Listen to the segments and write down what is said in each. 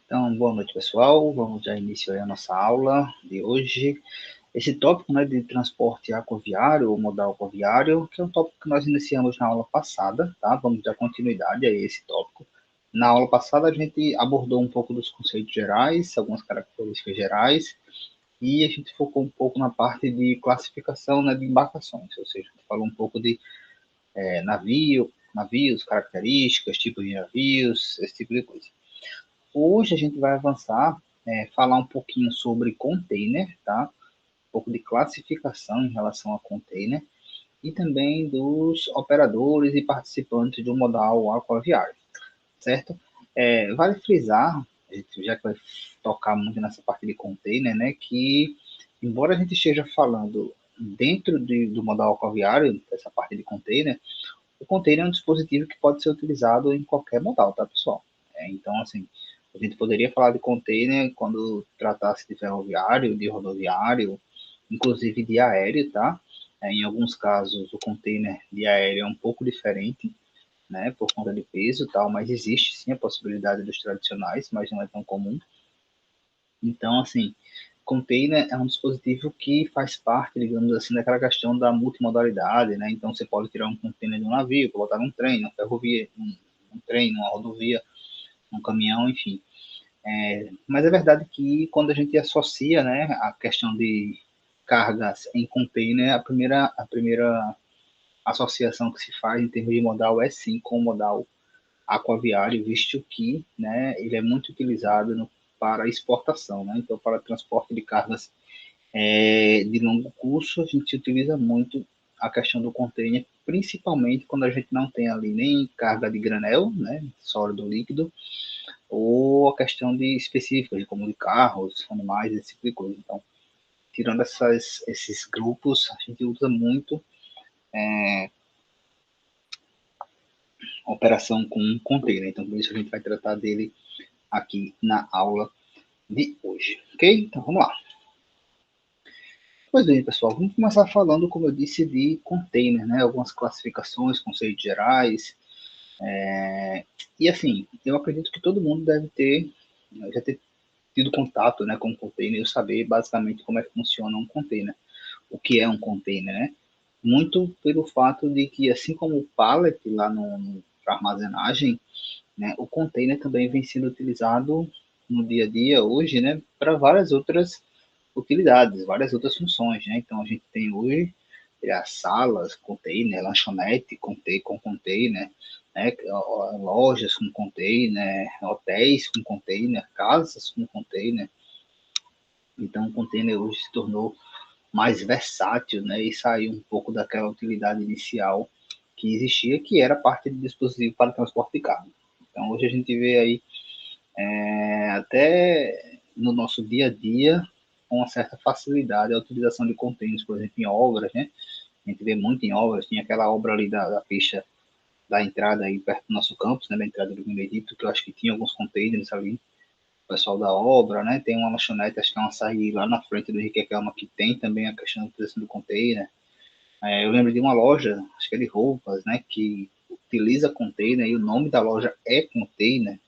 Então, boa noite, pessoal. Vamos dar início aí à nossa aula de hoje. Esse tópico, né, de transporte aquaviário ou modal aquaviário, que é um tópico que nós iniciamos na aula passada, tá? Vamos dar continuidade a esse tópico. Na aula passada, a gente abordou um pouco dos conceitos gerais, algumas características gerais, e a gente focou um pouco na parte de classificação, né, de embarcações, ou seja, a gente falou um pouco de navios, características, tipos de navios, esse tipo de coisa. Hoje a gente vai avançar, falar um pouquinho sobre container, tá? Um pouco de classificação em relação a container e também dos operadores e participantes do modal aquaviário, certo? Vale frisar, a gente já que vai tocar muito nessa parte de container, né, que embora a gente esteja falando dentro do modal aquaviário, dessa parte de container, o container é um dispositivo que pode ser utilizado em qualquer modal, tá, pessoal? Então, assim, a gente poderia falar de container quando tratasse de ferroviário, de rodoviário, inclusive de aéreo, tá? Em alguns casos, o container de aéreo é um pouco diferente, né, por conta de peso e tal, mas existe sim a possibilidade dos tradicionais, mas não é tão comum. Então, assim, container é um dispositivo que faz parte, digamos assim, daquela questão da multimodalidade, né? Então, você pode tirar um container de um navio, colocar num trem, numa ferrovia, num trem, numa rodovia, num caminhão, enfim. Mas é verdade que quando a gente associa, né, a questão de cargas em container, a primeira associação que se faz em termos de modal é sim com o modal aquaviário, visto que, né, ele é muito utilizado para exportação, né? Então, para transporte de cargas de longo curso, a gente utiliza muito a questão do container, principalmente quando a gente não tem ali nem carga de granel, né, sólido líquido, ou a questão de específicas, como de carros, animais, esse tipo de coisa. Então, tirando esses grupos, a gente usa muito a operação com container. Então, por isso a gente vai tratar dele aqui na aula de hoje, ok? Então, vamos lá. Pois bem, pessoal, vamos começar falando, como eu disse, de container, né? Algumas classificações, conceitos gerais. E assim, eu acredito que todo mundo deve ter, já ter tido contato, né, com um container e saber basicamente como é que funciona um container. O que é um container, né? Muito pelo fato de que, assim como o pallet lá no para armazenagem, né, o container também vem sendo utilizado no dia a dia hoje, né, para várias outras utilidades, várias outras funções, né? Então a gente tem hoje as salas, container, lanchonete com container, né? Lojas com container, hotéis com container, casas com container. Então o container hoje se tornou mais versátil, né? E saiu um pouco daquela utilidade inicial que existia, que era parte de dispositivo para transporte de carga. Então hoje a gente vê aí até no nosso dia a dia com uma certa facilidade a utilização de containers, por exemplo, em obras, né? A gente vê muito em obras, tinha aquela obra ali da pista da entrada aí perto do nosso campus, né, da entrada do Benedito, que eu acho que tinha alguns containers ali, o pessoal da obra, né, tem uma lanchonete, acho que é uma açaí lá na frente do Henrique Kelma, que tem também a questão da utilização do container. Eu lembro de uma loja, acho que é de roupas, né, que utiliza container e o nome da loja é container,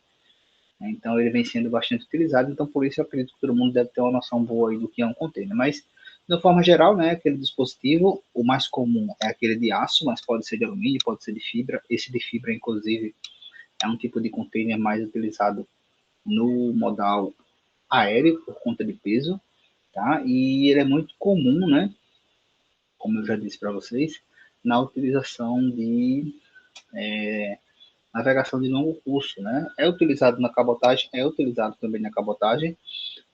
né? Então ele vem sendo bastante utilizado, então por isso eu acredito que todo mundo deve ter uma noção boa aí do que é um container. Mas, de forma geral, né, aquele dispositivo, o mais comum é aquele de aço, mas pode ser de alumínio, pode ser de fibra. Esse de fibra, inclusive, é um tipo de container mais utilizado no modal aéreo por conta de peso, tá? E ele é muito comum, né, como eu já disse para vocês, na utilização de navegação de longo curso, né? É utilizado na cabotagem, é utilizado também na cabotagem,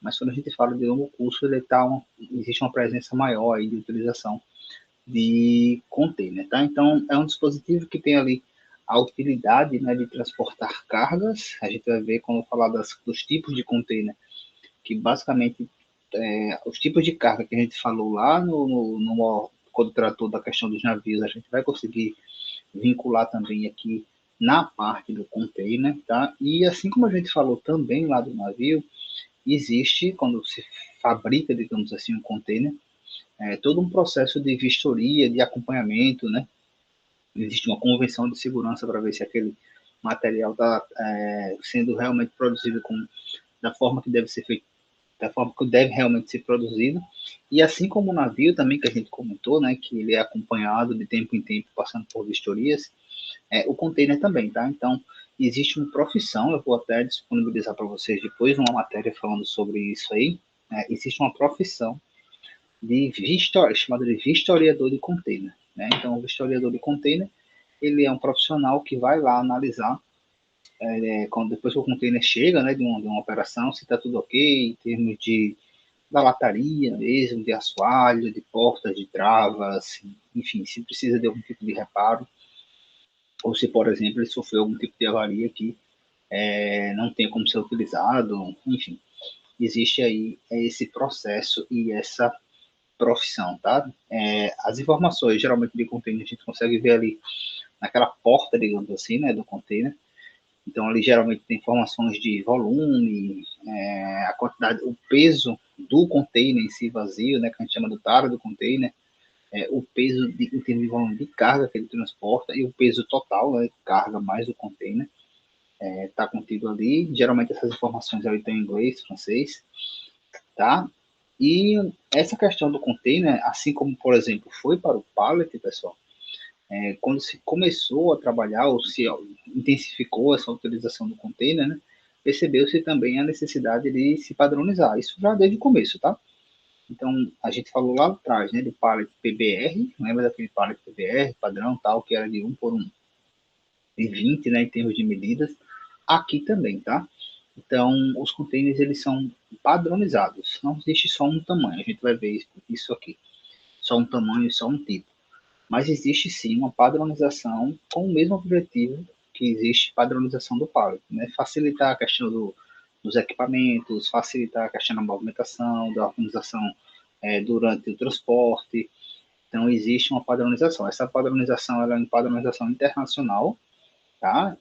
mas quando a gente fala de longo curso, existe uma presença maior aí de utilização de container, tá? Então, é um dispositivo que tem ali a utilidade, né, de transportar cargas. A gente vai ver quando falar dos tipos de container, que basicamente os tipos de carga que a gente falou lá quando tratou da questão dos navios, a gente vai conseguir vincular também aqui na parte do container, tá? E assim como a gente falou também lá do navio, existe, quando se fabrica, digamos assim, um container, todo um processo de vistoria, de acompanhamento, né? Existe uma convenção de segurança para ver se aquele material está sendo realmente produzido com da forma que deve ser feito, da forma que deve realmente ser produzido. E assim como o navio também, que a gente comentou, né, que ele é acompanhado de tempo em tempo, passando por vistorias, o container também, tá? Então, existe uma profissão, eu vou até disponibilizar para vocês depois uma matéria falando sobre isso aí, existe uma profissão chamada de vistoriador de container, né? Então, o vistoriador de container, ele é um profissional que vai lá analisar depois que o container chega, né, de uma operação, se está tudo ok, em termos da lataria mesmo, de assoalho, de portas, de travas, enfim, se precisa de algum tipo de reparo, ou se, por exemplo, ele sofreu algum tipo de avaria que não tem como ser utilizado, enfim, existe aí esse processo e essa profissão, tá? As informações, geralmente, de container, a gente consegue ver ali naquela porta, digamos assim, né, do container. Então, ali geralmente tem informações de volume, a quantidade, o peso do container em si vazio, né, que a gente chama do tara do container, o peso em termos de volume de carga que ele transporta e o peso total, né, carga mais o container, está contido ali. Geralmente essas informações ali estão em inglês, francês, tá? E essa questão do container, assim como, por exemplo, foi para o pallet, pessoal, quando se começou a trabalhar ou se intensificou essa utilização do container, né, percebeu-se também a necessidade de se padronizar. Isso já desde o começo, tá? Então, a gente falou lá atrás, né, do pallet PBR, lembra daquele pallet PBR, padrão tal, que era de 1 por 1 e 20, né, em termos de medidas. Aqui também, tá? Então, os containers, eles são padronizados. Não existe só um tamanho, a gente vai ver isso aqui. Só um tamanho e só um tipo. Mas existe sim uma padronização com o mesmo objetivo que existe padronização do pallet, né? Facilitar a questão dos equipamentos, facilitar a questão da movimentação, da organização durante o transporte. Então, existe uma padronização. Essa padronização ela é uma padronização internacional, tá?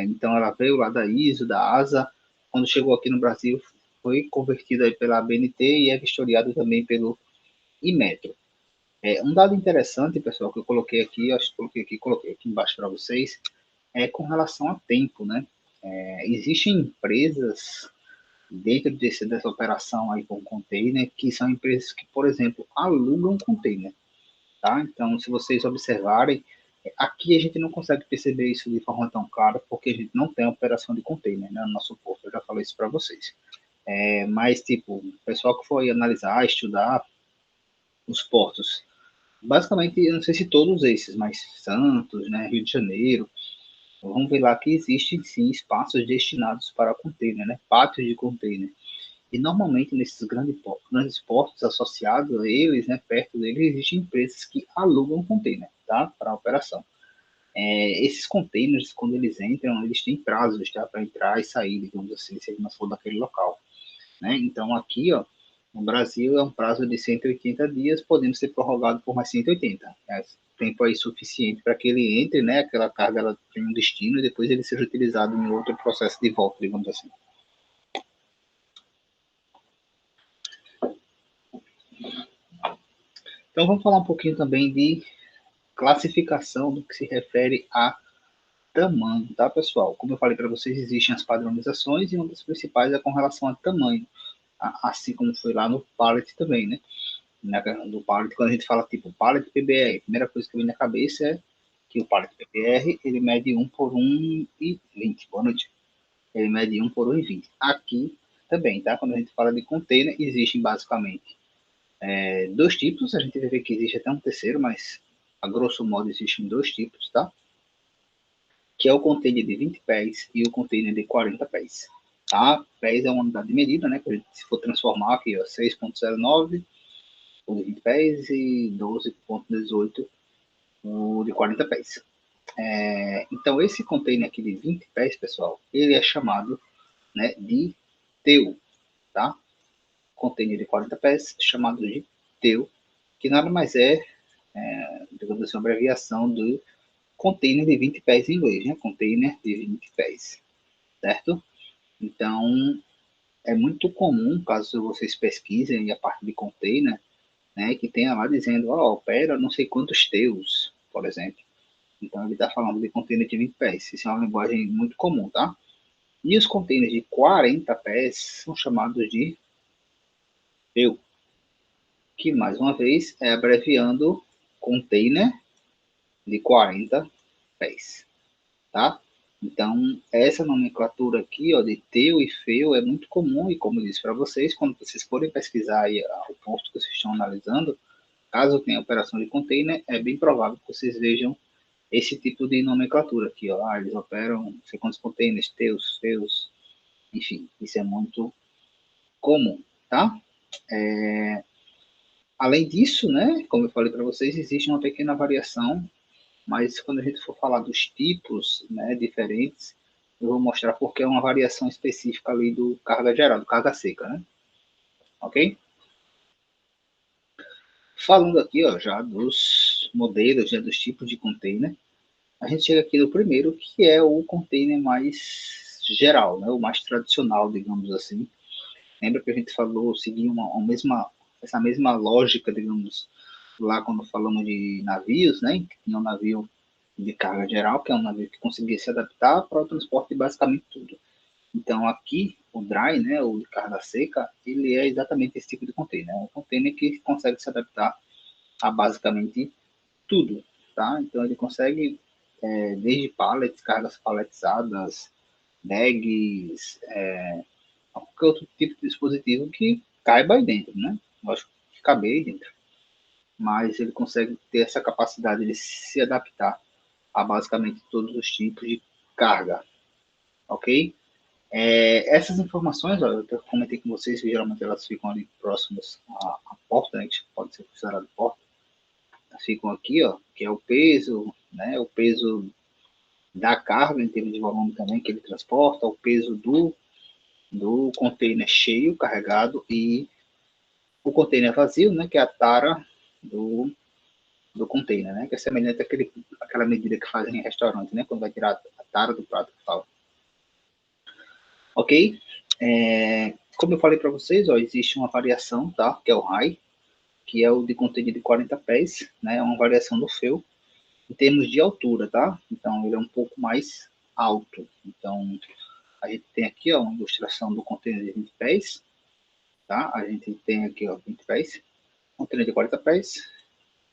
Então, ela veio lá da ISO, da ASA. Quando chegou aqui no Brasil, foi convertida pela ABNT e é vistoriado também pelo Inmetro. Um dado interessante, pessoal, que eu coloquei aqui, acho que coloquei aqui embaixo para vocês, é com relação a tempo, né? Existem empresas dentro dessa operação aí com container, que são empresas que, por exemplo, alugam container, tá? Então, se vocês observarem, aqui a gente não consegue perceber isso de forma tão clara, porque a gente não tem operação de container, né, no nosso porto, eu já falei isso para vocês. Mas, tipo, o pessoal que foi analisar, estudar os portos, basicamente, eu não sei se todos esses, mas Santos, né, Rio de Janeiro, vamos ver lá que existem sim espaços destinados para container, né, pátios de container. E normalmente nesses grandes portos associados a eles, né, perto deles, existem empresas que alugam container, tá, para a operação. Esses containers, quando eles entram, eles têm prazos, tá, para entrar e sair, digamos assim, se ele não for daquele local, né? Então aqui, ó, no Brasil é um prazo de 180 dias, podendo ser prorrogado por mais 180. Tempo aí suficiente para que ele entre, né? Aquela carga ela tem um destino e depois ele seja utilizado em outro processo de volta, digamos assim. Então vamos falar um pouquinho também de classificação do que se refere a tamanho, tá, pessoal? Como eu falei para vocês, existem as padronizações e uma das principais é com relação a tamanho, assim como foi lá no pallet também, né? Do pallet, quando a gente fala tipo pallet PBR, a primeira coisa que vem na cabeça é que o pallet PBR ele mede 1 por 1,20. Boa noite. Ele mede 1 por 1,20. Aqui também, tá? Quando a gente fala de container, existem basicamente dois tipos. A gente vai ver que existe até um terceiro, mas a grosso modo existem dois tipos, tá? Que é o container de 20 pés e o container de 40 pés. Tá? Pés é uma unidade de medida, né? Que se for transformar aqui, ó, 6,09 o de 20 pés e 12,18 o de 40 pés. Então, esse container aqui de 20 pés, pessoal, ele é chamado, né, de TEU, tá? Container de 40 pés, chamado de TEU, que nada mais digamos assim, uma abreviação do container de 20 pés em inglês, né? Container de 20 pés, certo? Então, é muito comum, caso vocês pesquisem a parte de container, né, que tenha lá dizendo, ó, opera não sei quantos teus, por exemplo. Então, ele está falando de container de 20 pés. Isso é uma linguagem muito comum, tá? E os containers de 40 pés são chamados de FEU, que mais uma vez é abreviando container de 40 pés, tá? Então, essa nomenclatura aqui, ó, de TEU e FEU é muito comum, e como eu disse para vocês, quando vocês forem pesquisar aí, o posto que vocês estão analisando, caso tenha operação de container, é bem provável que vocês vejam esse tipo de nomenclatura aqui, ó. Eles operam não sei quantos containers, TEUs, FEUs, enfim, isso é muito comum, tá? Além disso, né, como eu falei para vocês, existe uma pequena variação, mas quando a gente for falar dos tipos, né, diferentes, eu vou mostrar porque é uma variação específica ali do carga geral, do carga seca, né? Ok? Falando aqui, ó, já dos modelos, já dos tipos de container, a gente chega aqui no primeiro, que é o container mais geral, né, o mais tradicional, digamos assim. Lembra que a gente falou, seguia essa mesma lógica, digamos, lá quando falamos de navios, né? Que tinha um navio de carga geral, que é um navio que conseguia se adaptar para o transporte de basicamente tudo. Então aqui, o dry, né, o de carga seca, ele é exatamente esse tipo de container. É um container que consegue se adaptar a basicamente tudo, tá? Então ele consegue, desde pallets, cargas paletizadas, bags, qualquer outro tipo de dispositivo que caiba aí dentro, né? Lógico que cabe aí dentro, mas ele consegue ter essa capacidade de se adaptar a basicamente todos os tipos de carga, ok? Essas informações, ó, eu comentei com vocês que geralmente elas ficam ali próximas à porta, né, que pode ser considerado porta, ficam aqui, ó, que é o peso, né, o peso da carga em termos de volume também que ele transporta, o peso do container cheio, carregado, e o container vazio, né, que é a tara do container, né, que é semelhante àquela medida que fazem em restaurante, né, quando vai tirar a tara do prato e tal. Ok? Como eu falei para vocês, ó, existe uma variação, tá, que é o high, que é o de container de 40 pés, né, é uma variação do FEU, em termos de altura, tá? Então, ele é um pouco mais alto. Então, a gente tem aqui, ó, uma ilustração do container de 20 pés, tá? A gente tem aqui, ó, 20 pés, container de 40 pés,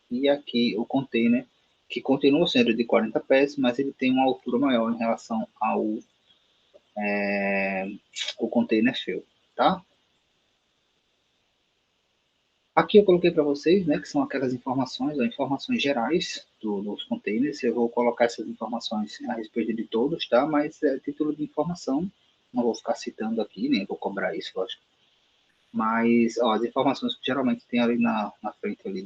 e aqui o container que continua sendo de 40 pés, mas ele tem uma altura maior em relação ao o container FEU, tá? Aqui eu coloquei para vocês, né, que são aquelas informações, informações gerais dos containers. Eu vou colocar essas informações a respeito de todos, tá? Mas é título de informação, não vou ficar citando aqui, nem vou cobrar isso, lógico. Mas ó, as informações que geralmente tem ali na frente ali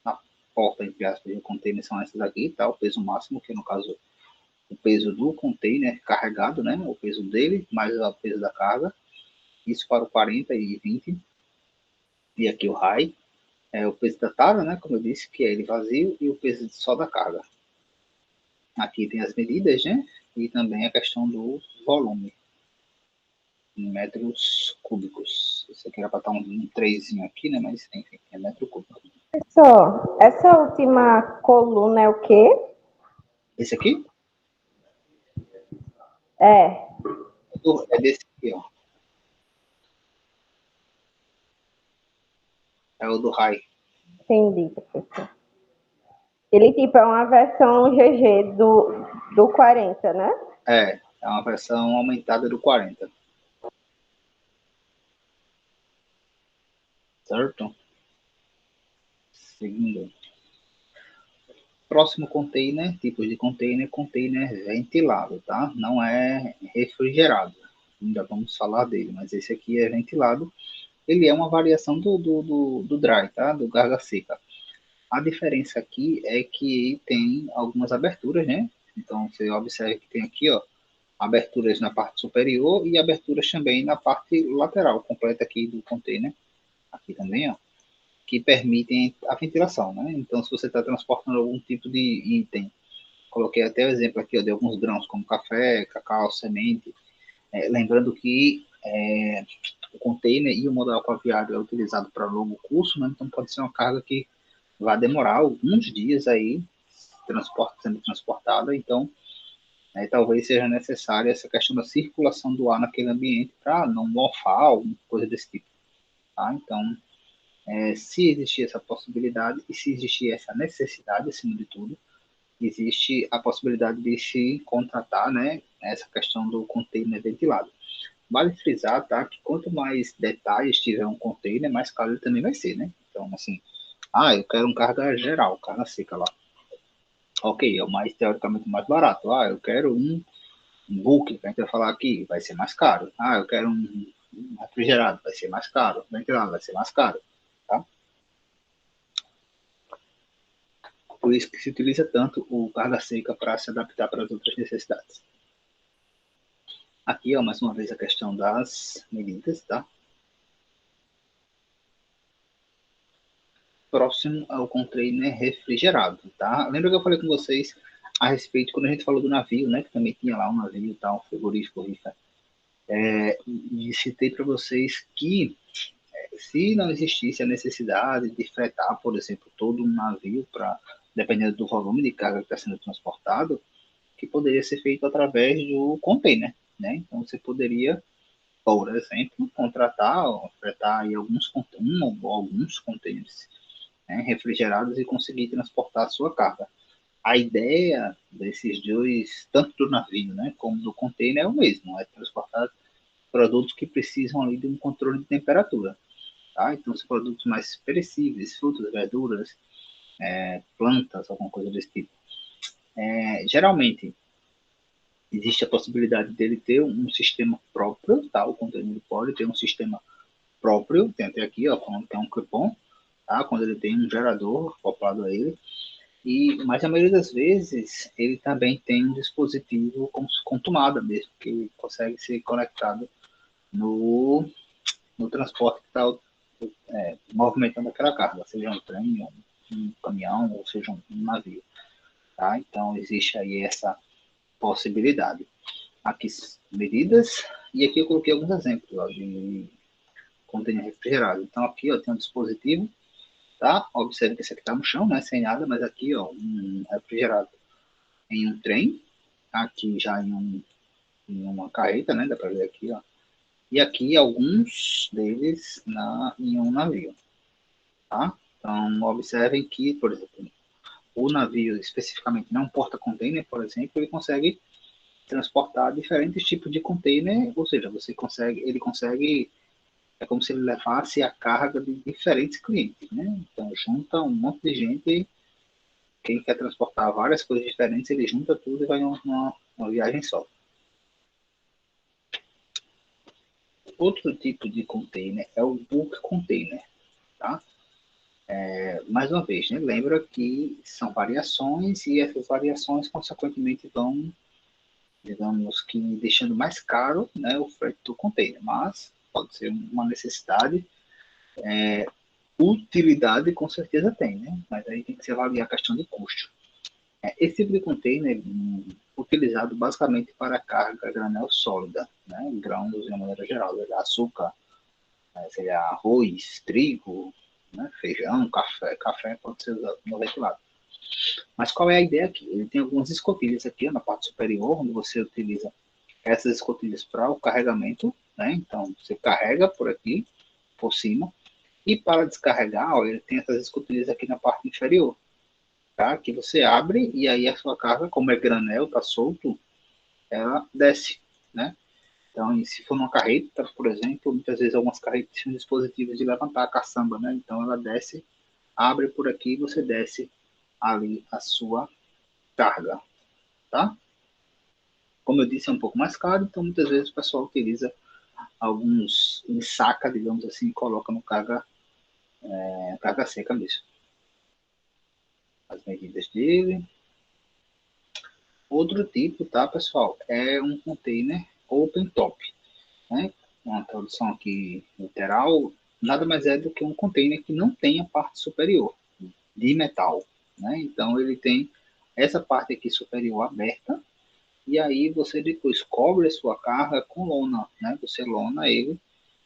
na porta, entre aspas, do container são essas aqui, tá? O peso máximo, que no caso o peso do container carregado, né? O peso dele, mais o peso da carga. Isso para o 40 e 20. E aqui o high. O peso da tara, né? Como eu disse, que é ele vazio, e o peso só da carga. Aqui tem as medidas, né? E também a questão do volume, em metros cúbicos. Isso aqui era para estar um 3 aqui, né? Mas enfim, é metro cúbico. Professor, essa última coluna é o quê? Esse aqui É, é desse aqui, ó. É o do high. entendi, professor. Ele tipo é uma versão GG do 40, né? É uma versão aumentada do 40. Certo? Seguindo. Próximo container, tipos de container ventilado, tá? Não é refrigerado. Ainda vamos falar dele, mas esse aqui é ventilado. Ele é uma variação do dry, tá? Do carga seca. A diferença aqui é que tem algumas aberturas, né? Então você observa que tem aqui, ó, aberturas na parte superior e aberturas também na parte lateral, completa aqui do container. Aqui também, ó, que permitem a ventilação, né? Então, se você está transportando algum tipo de item, coloquei até o exemplo aqui ó, de alguns grãos, como café, cacau, semente, lembrando que o container e o modal aquaviário é utilizado para longo curso, né? Então pode ser uma carga que vai demorar alguns dias aí sendo transportada, então Né? Talvez seja necessária essa questão da circulação do ar naquele ambiente para não mofar, alguma coisa desse tipo. Tá? Então, se existir essa possibilidade e se existir essa necessidade, acima de tudo, existe a possibilidade de se contratar, né, essa questão do container ventilado. Vale frisar, tá, que quanto mais detalhes tiver um container, mais caro ele também vai ser, né? Então, assim, eu quero um carga geral, carga seca lá. Ok, é o mais, teoricamente, mais barato. Eu quero um bulk, que a gente vai falar aqui, vai ser mais caro. Eu quero um refrigerado, vai ser mais caro. Ventilado, vai ser mais caro, tá? Por isso que se utiliza tanto o carga seca para se adaptar para as outras necessidades. Aqui, ó, mais uma vez, a questão das medidas, tá? Próximo ao container refrigerado, tá? Lembra que eu falei com vocês a respeito, quando a gente falou do navio, né? Que também tinha lá um navio e tal, um frigorífico, rica. E citei para vocês que se não existisse a necessidade de fretar, por exemplo, todo um navio para, dependendo do volume de carga que está sendo transportado, que poderia ser feito através do container, né? Então você poderia, por exemplo, contratar ou fretar aí alguns containers, né, refrigerados e conseguir transportar a sua carga. A ideia desses dois, tanto do navio, né, como do container, é o mesmo, é transportar produtos que precisam ali de um controle de temperatura. Tá? Então, são produtos mais perecíveis, frutas, verduras, plantas, alguma coisa desse tipo. Geralmente, existe a possibilidade dele ter um sistema próprio, tá? O container pode ter um sistema próprio, tem até aqui, ó, falando que é um cupom, tá? Quando ele tem um gerador acoplado a ele. Mas a maioria das vezes ele também tem um dispositivo com tomada mesmo, que consegue ser conectado no transporte que está movimentando aquela carga, seja um trem, um caminhão, ou seja um navio. Tá? Então existe aí essa possibilidade. Aqui medidas, e aqui eu coloquei alguns exemplos ó, de container refrigerado. Então aqui ó, tem um dispositivo, tá? Observe que esse aqui está no chão, né? Sem nada, mas aqui ó, um refrigerado em um trem, aqui já em uma carreta, né? Dá para ver aqui, ó. E aqui alguns deles em um navio, tá? Então, observem que, por exemplo, o navio especificamente não porta-container, por exemplo, ele consegue transportar diferentes tipos de container, ou seja, ele consegue, é como se ele levasse a carga de diferentes clientes, né? Então, junta um monte de gente, quem quer transportar várias coisas diferentes, ele junta tudo e vai uma viagem só. Outro tipo de container é o bulk container, tá? Mais uma vez, né, lembra que são variações e essas variações, consequentemente, vão, digamos que, deixando mais caro, né, o frete do container, mas pode ser uma necessidade. Utilidade, com certeza tem, né? Mas aí tem que se avaliar a questão de custo. Esse tipo de container é utilizado basicamente para carga a granel sólida, né? Grãos de uma maneira geral, açúcar, seria arroz, trigo, né? Feijão, café. Café pode ser usado no ventilado. Mas qual é a ideia aqui? Ele tem algumas escotilhas aqui na parte superior, onde você utiliza essas escotilhas para o carregamento, né? Então, você carrega por aqui, por cima, e para descarregar, ó, ele tem essas escotilhas aqui na parte inferior, tá? Que você abre e aí a sua carga, como é granel, tá solto, ela desce, né? Então, se for numa carreta, por exemplo, muitas vezes algumas carretas têm dispositivos de levantar a caçamba, né? Então, ela desce, abre por aqui e você desce ali a sua carga, tá? Como eu disse, é um pouco mais caro, então muitas vezes o pessoal utiliza alguns em saca, digamos assim, e coloca no carga seca mesmo. As medidas dele. Outro tipo, tá, pessoal, é um container open top, né? Uma tradução aqui literal, nada mais é do que um container que não tem a parte superior de metal, né? Então ele tem essa parte aqui superior aberta e aí você depois cobre a sua carga com lona, né? Você lona ele,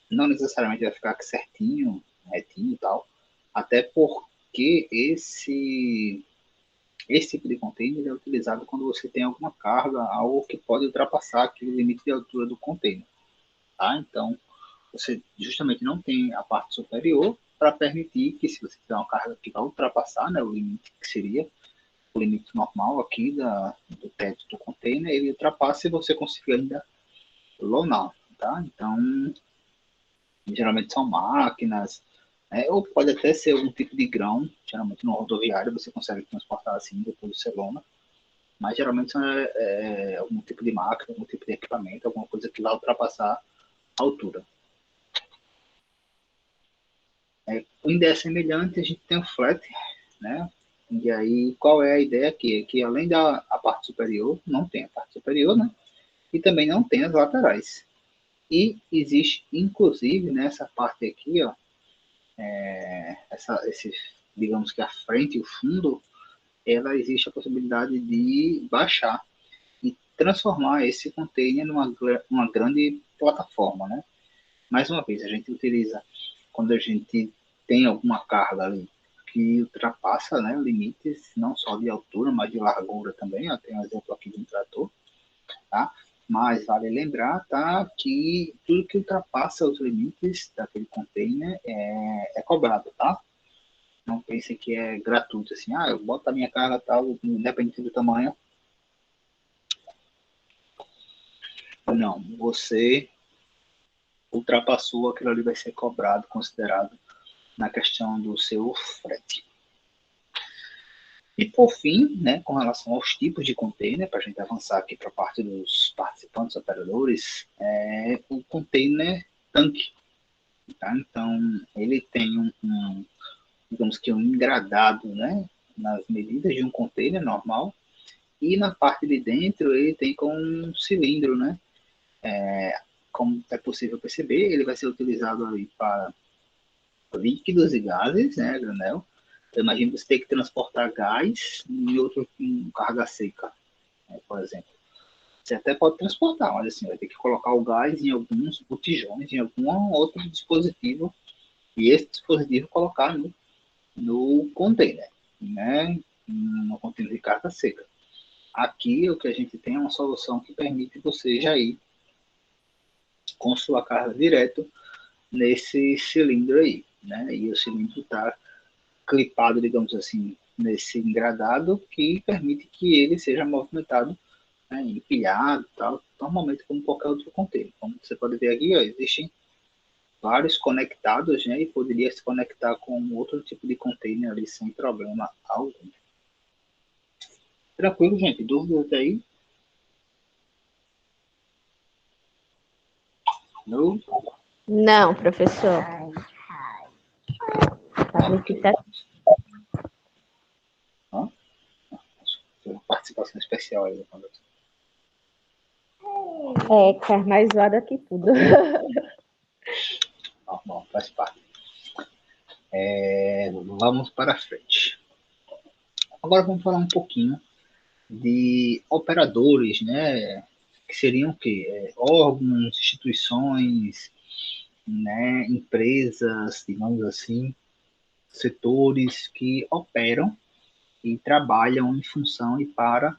não necessariamente vai ficar certinho, retinho e tal, até porque Esse tipo de container é utilizado quando você tem alguma carga, algo que pode ultrapassar aquele limite de altura do container, tá? Então, você justamente não tem a parte superior para permitir que, se você tiver uma carga que vai ultrapassar, né, o limite que seria o limite normal aqui do teto do container, ele ultrapassa e você conseguir ainda lonar, tá? Então, geralmente são máquinas, ou pode até ser algum tipo de grão, geralmente no rodoviário você consegue transportar assim, depois você lona, mas geralmente são algum tipo de máquina, algum tipo de equipamento, alguma coisa que vai ultrapassar a altura. O ideia semelhante, a gente tem o flat, né? E aí, qual é a ideia aqui? É que além da a parte superior, não tem a parte superior, né? E também não tem as laterais. E existe, inclusive, nessa parte aqui, ó, digamos que a frente e o fundo, ela existe a possibilidade de baixar e transformar esse container numa grande plataforma, né? Mais uma vez, a gente utiliza quando a gente tem alguma carga ali que ultrapassa, né, limites não só de altura, mas de largura também. Eu tenho um exemplo aqui de um trator, tá? Mas vale lembrar, tá, que tudo que ultrapassa os limites daquele container é cobrado, tá? Não pense que é gratuito, assim, eu boto a minha carga tal, independente do tamanho. Não, você ultrapassou, aquilo ali vai ser cobrado, considerado na questão do seu frete. E por fim, né, com relação aos tipos de container, para a gente avançar aqui para a parte dos participantes operadores, o container tanque. Tá? Então, ele tem digamos que um engradado, né, nas medidas de um container normal, e na parte de dentro ele tem com um cilindro, né? Como é possível perceber, ele vai ser utilizado ali para líquidos e gases, né, granel. Eu imagino que você tem que transportar gás e outro com carga seca, né, por exemplo. Você até pode transportar, mas assim, vai ter que colocar o gás em alguns botijões, em algum outro dispositivo, e esse dispositivo colocar no container, né, no container de carga seca. Aqui o que a gente tem é uma solução que permite você já ir com sua carga direto nesse cilindro aí, né? E o cilindro está clipado, digamos assim, nesse engradado que permite que ele seja movimentado, né, empilhado, tal, normalmente como qualquer outro container. Como você pode ver aqui, ó, existem vários conectados, né, e poderia se conectar com outro tipo de container ali sem problema algum. Tranquilo, gente? Dúvidas aí? No? Não, professor. Ok. Uma participação especial aí. Que é mais zoada que tudo. Normal, faz parte. Vamos para frente. Agora vamos falar um pouquinho de operadores, né? Que seriam o quê? Órgãos, instituições, né? Empresas, digamos assim, setores que operam e trabalham em função e para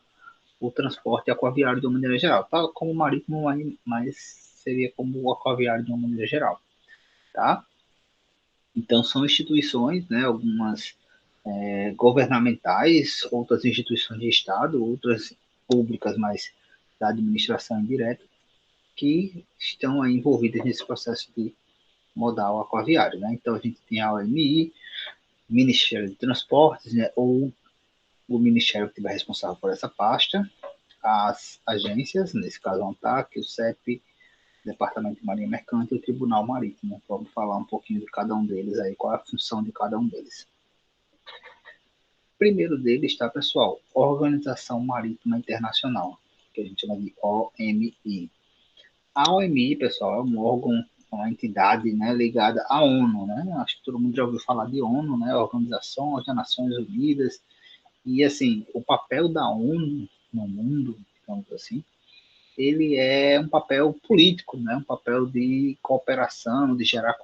o transporte aquaviário de uma maneira geral. Tá como o marítimo, mas seria como o aquaviário de uma maneira geral, tá? Então, são instituições, né, algumas governamentais, outras instituições de Estado, outras públicas, mas da administração indireta, que estão aí envolvidas nesse processo de modal aquaviário. Né? Então, a gente tem a OMI, Ministério de Transportes, né, ou o Ministério que estiver responsável por essa pasta, as agências, nesse caso a ANTAC, o CEP, Departamento de Marinha Mercante e o Tribunal Marítimo. Vamos falar um pouquinho de cada um deles aí, qual é a função de cada um deles. Primeiro dele está, pessoal, Organização Marítima Internacional, que a gente chama de OMI. A OMI, pessoal, é um órgão, uma entidade, né, ligada à ONU, né? Acho que todo mundo já ouviu falar de ONU, né? Organização das Nações Unidas. E assim, o papel da ONU no mundo, digamos assim, ele é um papel político, né? Um papel de cooperação, de gerar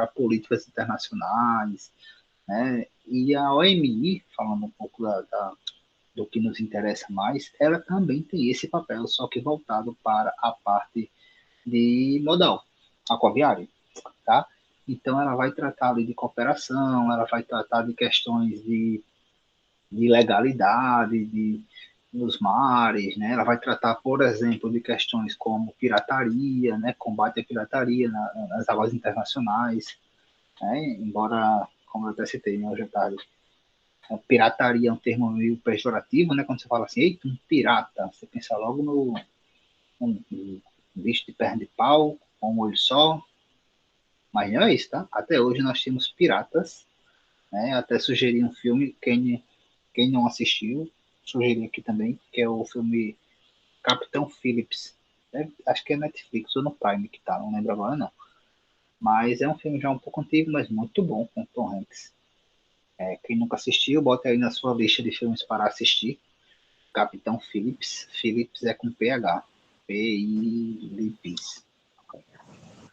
políticas internacionais, né? E a OMI, falando um pouco do que nos interessa mais, ela também tem esse papel, só que voltado para a parte de modal aquaviário, tá? Então, ela vai tratar ali de cooperação, ela vai tratar de questões de legalidade nos mares, né? Ela vai tratar, por exemplo, de questões como pirataria, né? Combate à pirataria nas águas internacionais, né? Embora, como eu até citei, né, hoje à tarde, a pirataria é um termo meio pejorativo, né? Quando você fala assim, eita, um pirata, você pensa logo no um bicho de perna de pau, com um olho só, mas não é isso, tá? Até hoje nós temos piratas, né? Até sugeri um filme, quem não assistiu, sugeri aqui também, que é o filme Capitão Phillips. Acho que é Netflix ou no Prime que tá, não lembro agora não. Mas é um filme já um pouco antigo, mas muito bom, com Tom Hanks. Quem nunca assistiu, bota aí na sua lista de filmes para assistir. Capitão Phillips. Phillips é com PH. P-I-L-I-P-S.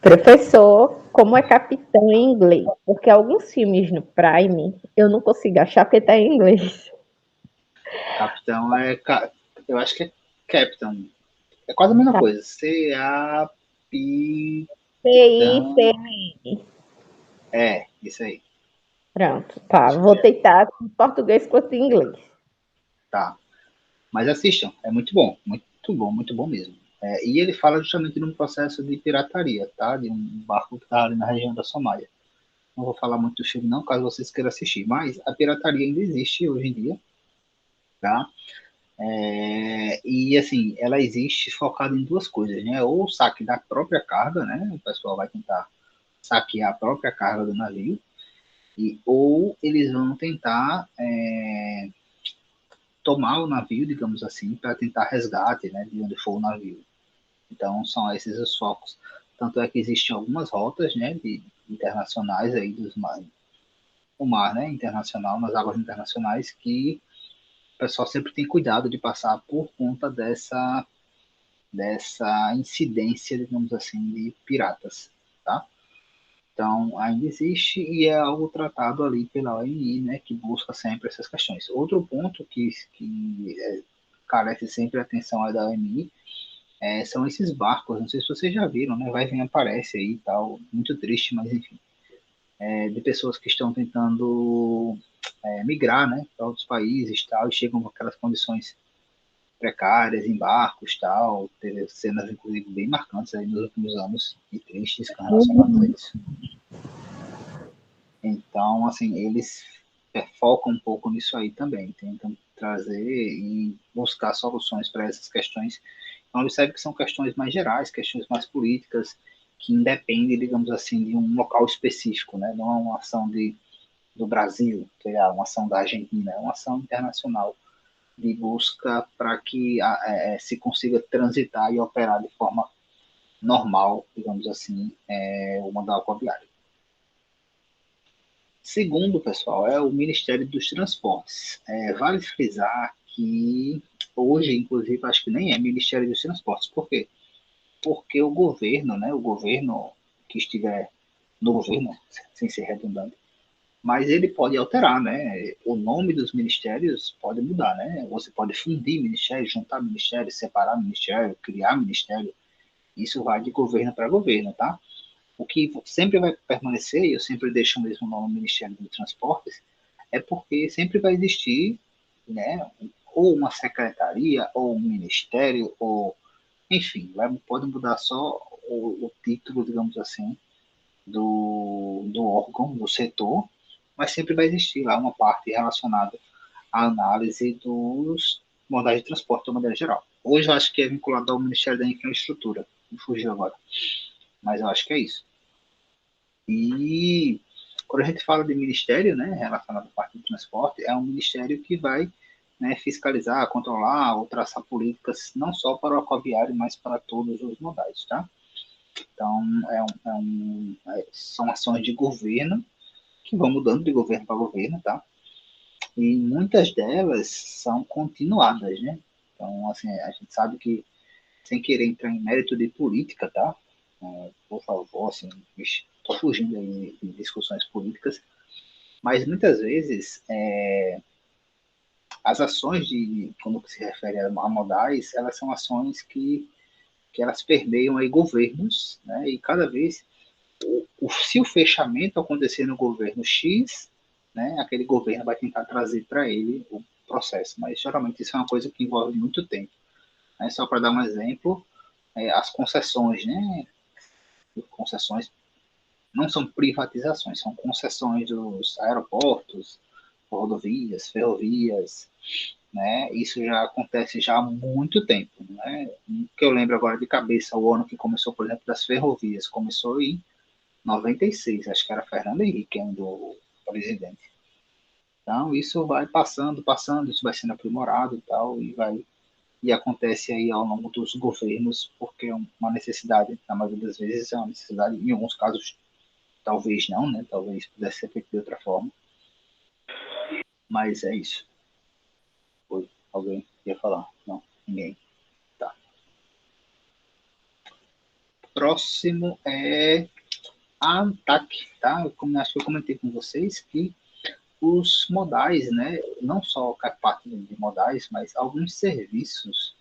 Professor, como é capitão em inglês? Porque alguns filmes no Prime eu não consigo achar porque tá em inglês. Capitão é. Eu acho que é Captain. É quase a mesma Tá. coisa. C-A-P. C-I-C. Isso aí. Pronto, tá. Acho que Vou é. tentar em português quanto em inglês. Tá. Mas assistam, é muito bom mesmo. E ele fala justamente de um processo de pirataria, tá? De um barco que está ali na região da Somália. Não vou falar muito do filme não, caso vocês queiram assistir, mas a pirataria ainda existe hoje em dia, tá? E assim, ela existe focada em duas coisas, né? Ou o saque da própria carga, né? O pessoal vai tentar saquear a própria carga do navio, ou eles vão tentar tomar o navio, digamos assim, para tentar resgate, né? De onde for o navio. Então, são esses os focos. Tanto é que existem algumas rotas, né, internacionais aí dos mar, o mar, né, internacional, nas águas internacionais, que o pessoal sempre tem cuidado de passar por conta dessa incidência, digamos assim, de piratas, tá? Então, ainda existe e é algo tratado ali pela ONI, né, que busca sempre essas questões. Outro ponto que carece sempre a atenção é da ONI são esses barcos, não sei se vocês já viram, né? Vai vir, aparece aí e tal, muito triste, mas enfim, de pessoas que estão tentando migrar, né, para outros países tal, e chegam com aquelas condições precárias em barcos tal, teve cenas inclusive bem marcantes aí nos últimos anos e tristes relacionadas a isso. Então, assim, eles focam um pouco nisso aí também, tentam trazer e buscar soluções para essas questões. Então, observe que são questões mais gerais, questões mais políticas, que independem, digamos assim, de um local específico, né? Não é uma ação do Brasil, que é uma ação da Argentina, é uma ação internacional de busca para que se consiga transitar e operar de forma normal, digamos assim, o modal aquaviário. Segundo, pessoal, é o Ministério dos Transportes. Vale frisar que hoje, inclusive, acho que nem é Ministério dos Transportes. Por quê? Porque o governo, né, o governo que estiver no governo, sem ser redundante, mas ele pode alterar, né? O nome dos ministérios pode mudar, né? Você pode fundir ministério, juntar ministério, separar ministério, criar ministério. Isso vai de governo para governo, tá? O que sempre vai permanecer, e eu sempre deixo o mesmo nome Ministério dos Transportes, é porque sempre vai existir, né, ou uma secretaria, ou um ministério, ou, enfim, pode mudar só o título, digamos assim, do órgão, do setor, mas sempre vai existir lá uma parte relacionada à análise dos modais de transporte de uma maneira geral. Hoje eu acho que é vinculado ao Ministério da Infraestrutura, me fugiu agora, mas eu acho que é isso. E quando a gente fala de ministério, né, relacionado à parte do transporte, é um ministério que vai, né, fiscalizar, controlar ou traçar políticas não só para o aquaviário, mas para todos os modais, tá? Então, são ações de governo que vão mudando de governo para governo, tá? E muitas delas são continuadas, né? Então, assim, a gente sabe que, sem querer entrar em mérito de política, tá? Por favor, assim, estou fugindo aí de discussões políticas, Mas muitas vezes as ações quando se refere a modais, elas são ações que elas permeiam aí governos, né? E cada vez, se o fechamento acontecer no governo X, né, aquele governo vai tentar trazer para ele o processo, mas geralmente isso é uma coisa que envolve muito tempo. Né? Só para dar um exemplo, as concessões, né? Concessões não são privatizações, são concessões dos aeroportos, rodovias, ferrovias, né? Isso já acontece já há muito tempo, né? Que eu lembro agora de cabeça, o ano que começou, por exemplo, das ferrovias, começou em 96, acho que era Fernando Henrique ainda o presidente. Então, isso vai passando, passando, isso vai sendo aprimorado e tal, e acontece aí ao longo dos governos, porque é uma necessidade, na maioria das vezes é uma necessidade, em alguns casos talvez não, né? Talvez pudesse ser feito de outra forma, mas é isso. Foi. Alguém ia falar? Não, ninguém. Tá. Próximo é a ANTAC, tá? Como acho que eu comentei com vocês que os modais, né? Não só a parte de modais, mas alguns serviços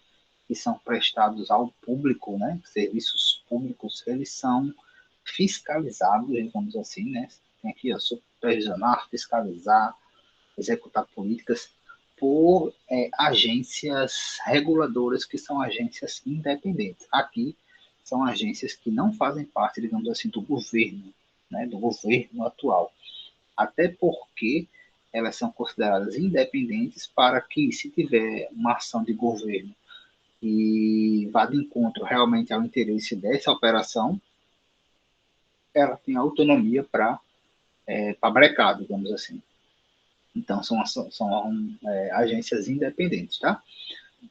que são prestados ao público, né? Serviços públicos, eles são fiscalizados, digamos assim, né? Tem aqui, ó, supervisionar, fiscalizar, executar políticas por agências reguladoras que são agências independentes. Aqui são agências que não fazem parte, digamos assim, do governo, né, do governo atual. Até porque elas são consideradas independentes para que, se tiver uma ação de governo e vá de encontro realmente ao interesse dessa operação, ela tem autonomia para brecar, digamos assim. Então, são agências independentes, tá?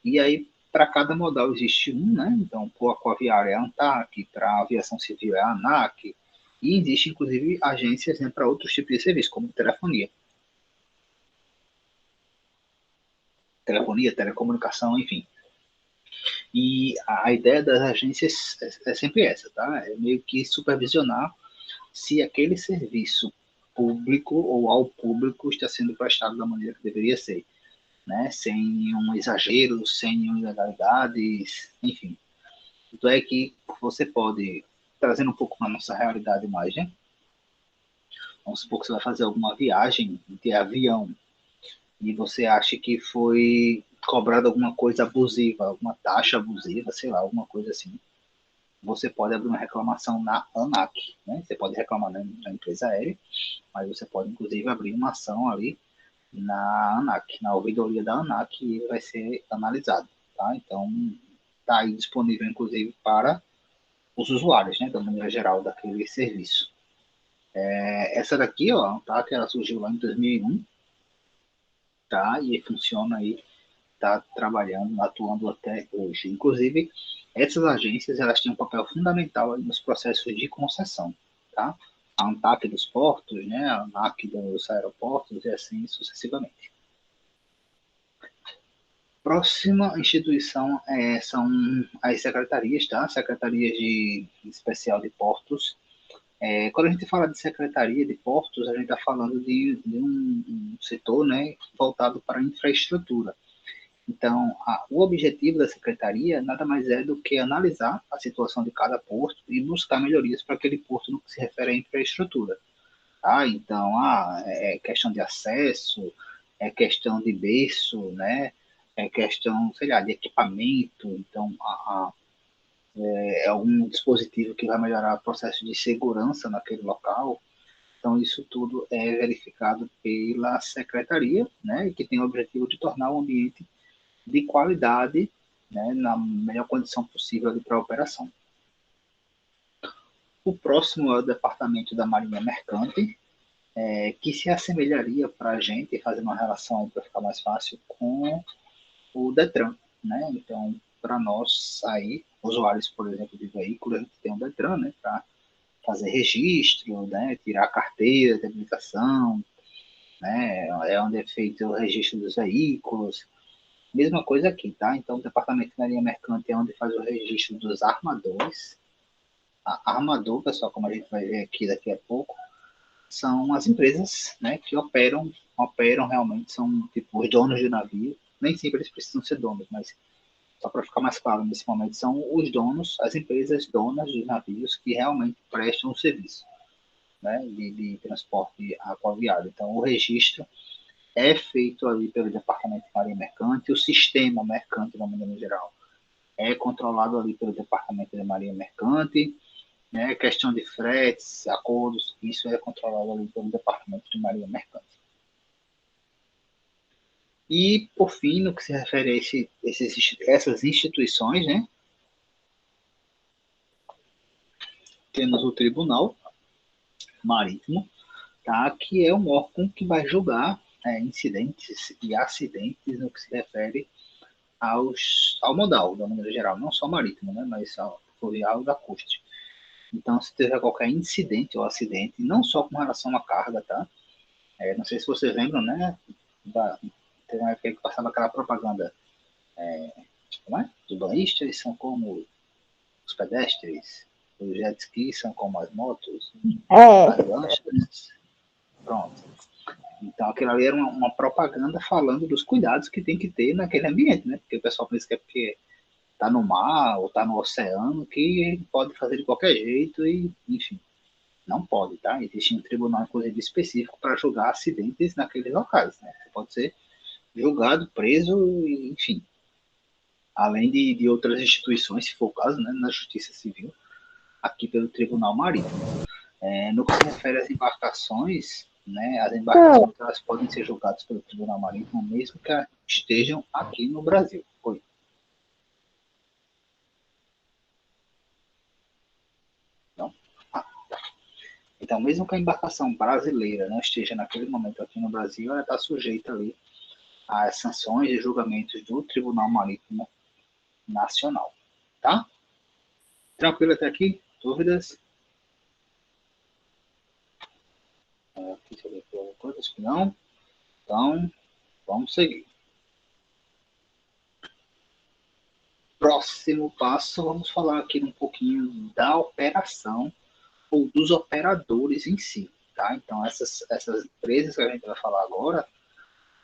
E aí, para cada modal existe um, né? Então, para a aquaviária é a ANTAC, para a aviação civil é a ANAC, e existe, inclusive, agências, né, para outros tipos de serviço, como telefonia, telecomunicação, enfim. E a ideia das agências é sempre essa, tá? É meio que supervisionar se aquele serviço público ou ao público está sendo prestado da maneira que deveria ser, né? Sem nenhum exagero, sem nenhuma ilegalidades, enfim. Então é que você pode, trazendo um pouco para a nossa realidade mais, né? Vamos supor que você vai fazer alguma viagem de avião e você acha que foi cobrado alguma coisa abusiva, alguma taxa abusiva, sei lá, alguma coisa assim. Você pode abrir uma reclamação na ANAC, né? Você pode reclamar na empresa aérea, mas você pode inclusive abrir uma ação ali na ANAC, na ouvidoria da ANAC, e vai ser analisado, tá? Então, está aí disponível inclusive para os usuários, né, da maneira geral daquele serviço. Essa daqui, ó, tá, que ela surgiu lá em 2001, tá, e funciona aí, tá trabalhando, atuando até hoje. Inclusive, essas agências, elas têm um papel fundamental nos processos de concessão, tá? A ANTAC dos portos, né, a ANAC dos aeroportos e assim sucessivamente. Próxima instituição são as secretarias, tá? Secretarias de especial de portos. Quando a gente fala de secretaria de portos, a gente está falando de um setor, né, voltado para a infraestrutura. Então, o objetivo da secretaria nada mais é do que analisar a situação de cada porto e buscar melhorias para aquele porto no que se refere à infraestrutura. Tá? Então, é questão de acesso, é questão de berço, né? É questão, sei lá, de equipamento. Então, é algum dispositivo que vai melhorar o processo de segurança naquele local. Então, isso tudo é verificado pela secretaria, né? Que tem o objetivo de tornar o ambiente de qualidade, né, na melhor condição possível para a operação. O próximo é o Departamento da Marinha Mercante, que se assemelharia para a gente, fazer uma relação para ficar mais fácil, com o Detran. Né? Então, para nós aí, usuários, por exemplo, de veículos, a gente tem o Detran, né, para fazer registro, né, tirar a carteira de habilitação, né, é onde é feito o registro dos veículos. Mesma coisa aqui, tá? Então, o Departamento de Marinha Mercante é onde faz o registro dos armadores. A armador, pessoal, como a gente vai ver aqui daqui a pouco, são as empresas, né, que operam realmente, são tipo os donos de navio. Nem sempre eles precisam ser donos, mas só para ficar mais claro nesse momento, são os donos, as empresas donas dos navios que realmente prestam o serviço, né, de transporte aquaviário. Então, o registro é feito ali pelo Departamento de Marinha Mercante, o sistema mercante, de uma maneira geral, é controlado ali pelo Departamento de Marinha Mercante, né, questão de fretes, acordos, isso é controlado ali pelo Departamento de Marinha Mercante. E, por fim, no que se refere a essas instituições, né, temos o Tribunal Marítimo, tá, que é um órgão que vai julgar incidentes e acidentes no que se refere ao modal, da maneira geral, não só marítimo, né, mas ao fluvial da costa. Então, se tiver qualquer incidente ou acidente, não só com relação à carga, tá? Não sei se vocês lembram, né? Teve uma época que passava aquela propaganda, como é? Os banhistas são como os pedestres, os jet skis são como as motos, as lanchas, pronto. Então, aquilo ali era uma propaganda falando dos cuidados que tem que ter naquele ambiente, né? Porque o pessoal pensa que é porque tá no mar ou tá no oceano que pode fazer de qualquer jeito e, enfim, não pode, tá? Existe um tribunal, inclusive, específico para julgar acidentes naqueles locais, né? Você pode ser julgado, preso, enfim. Além de outras instituições, se for o caso, né, na Justiça Civil, aqui pelo Tribunal Marítimo. No que se refere às embarcações, né, as embarcações elas podem ser julgadas pelo Tribunal Marítimo, mesmo que estejam aqui no Brasil. Oi. Não? Ah, tá. Então, mesmo que a embarcação brasileira não esteja naquele momento aqui no Brasil, ela está sujeita ali às sanções e julgamentos do Tribunal Marítimo Nacional. Tá? Tranquilo até aqui? Dúvidas? Deixa eu ver aqui alguma coisa, acho que não. Então, vamos seguir. Próximo passo, vamos falar aqui um pouquinho da operação ou dos operadores em si. Tá? Então, essas empresas que a gente vai falar agora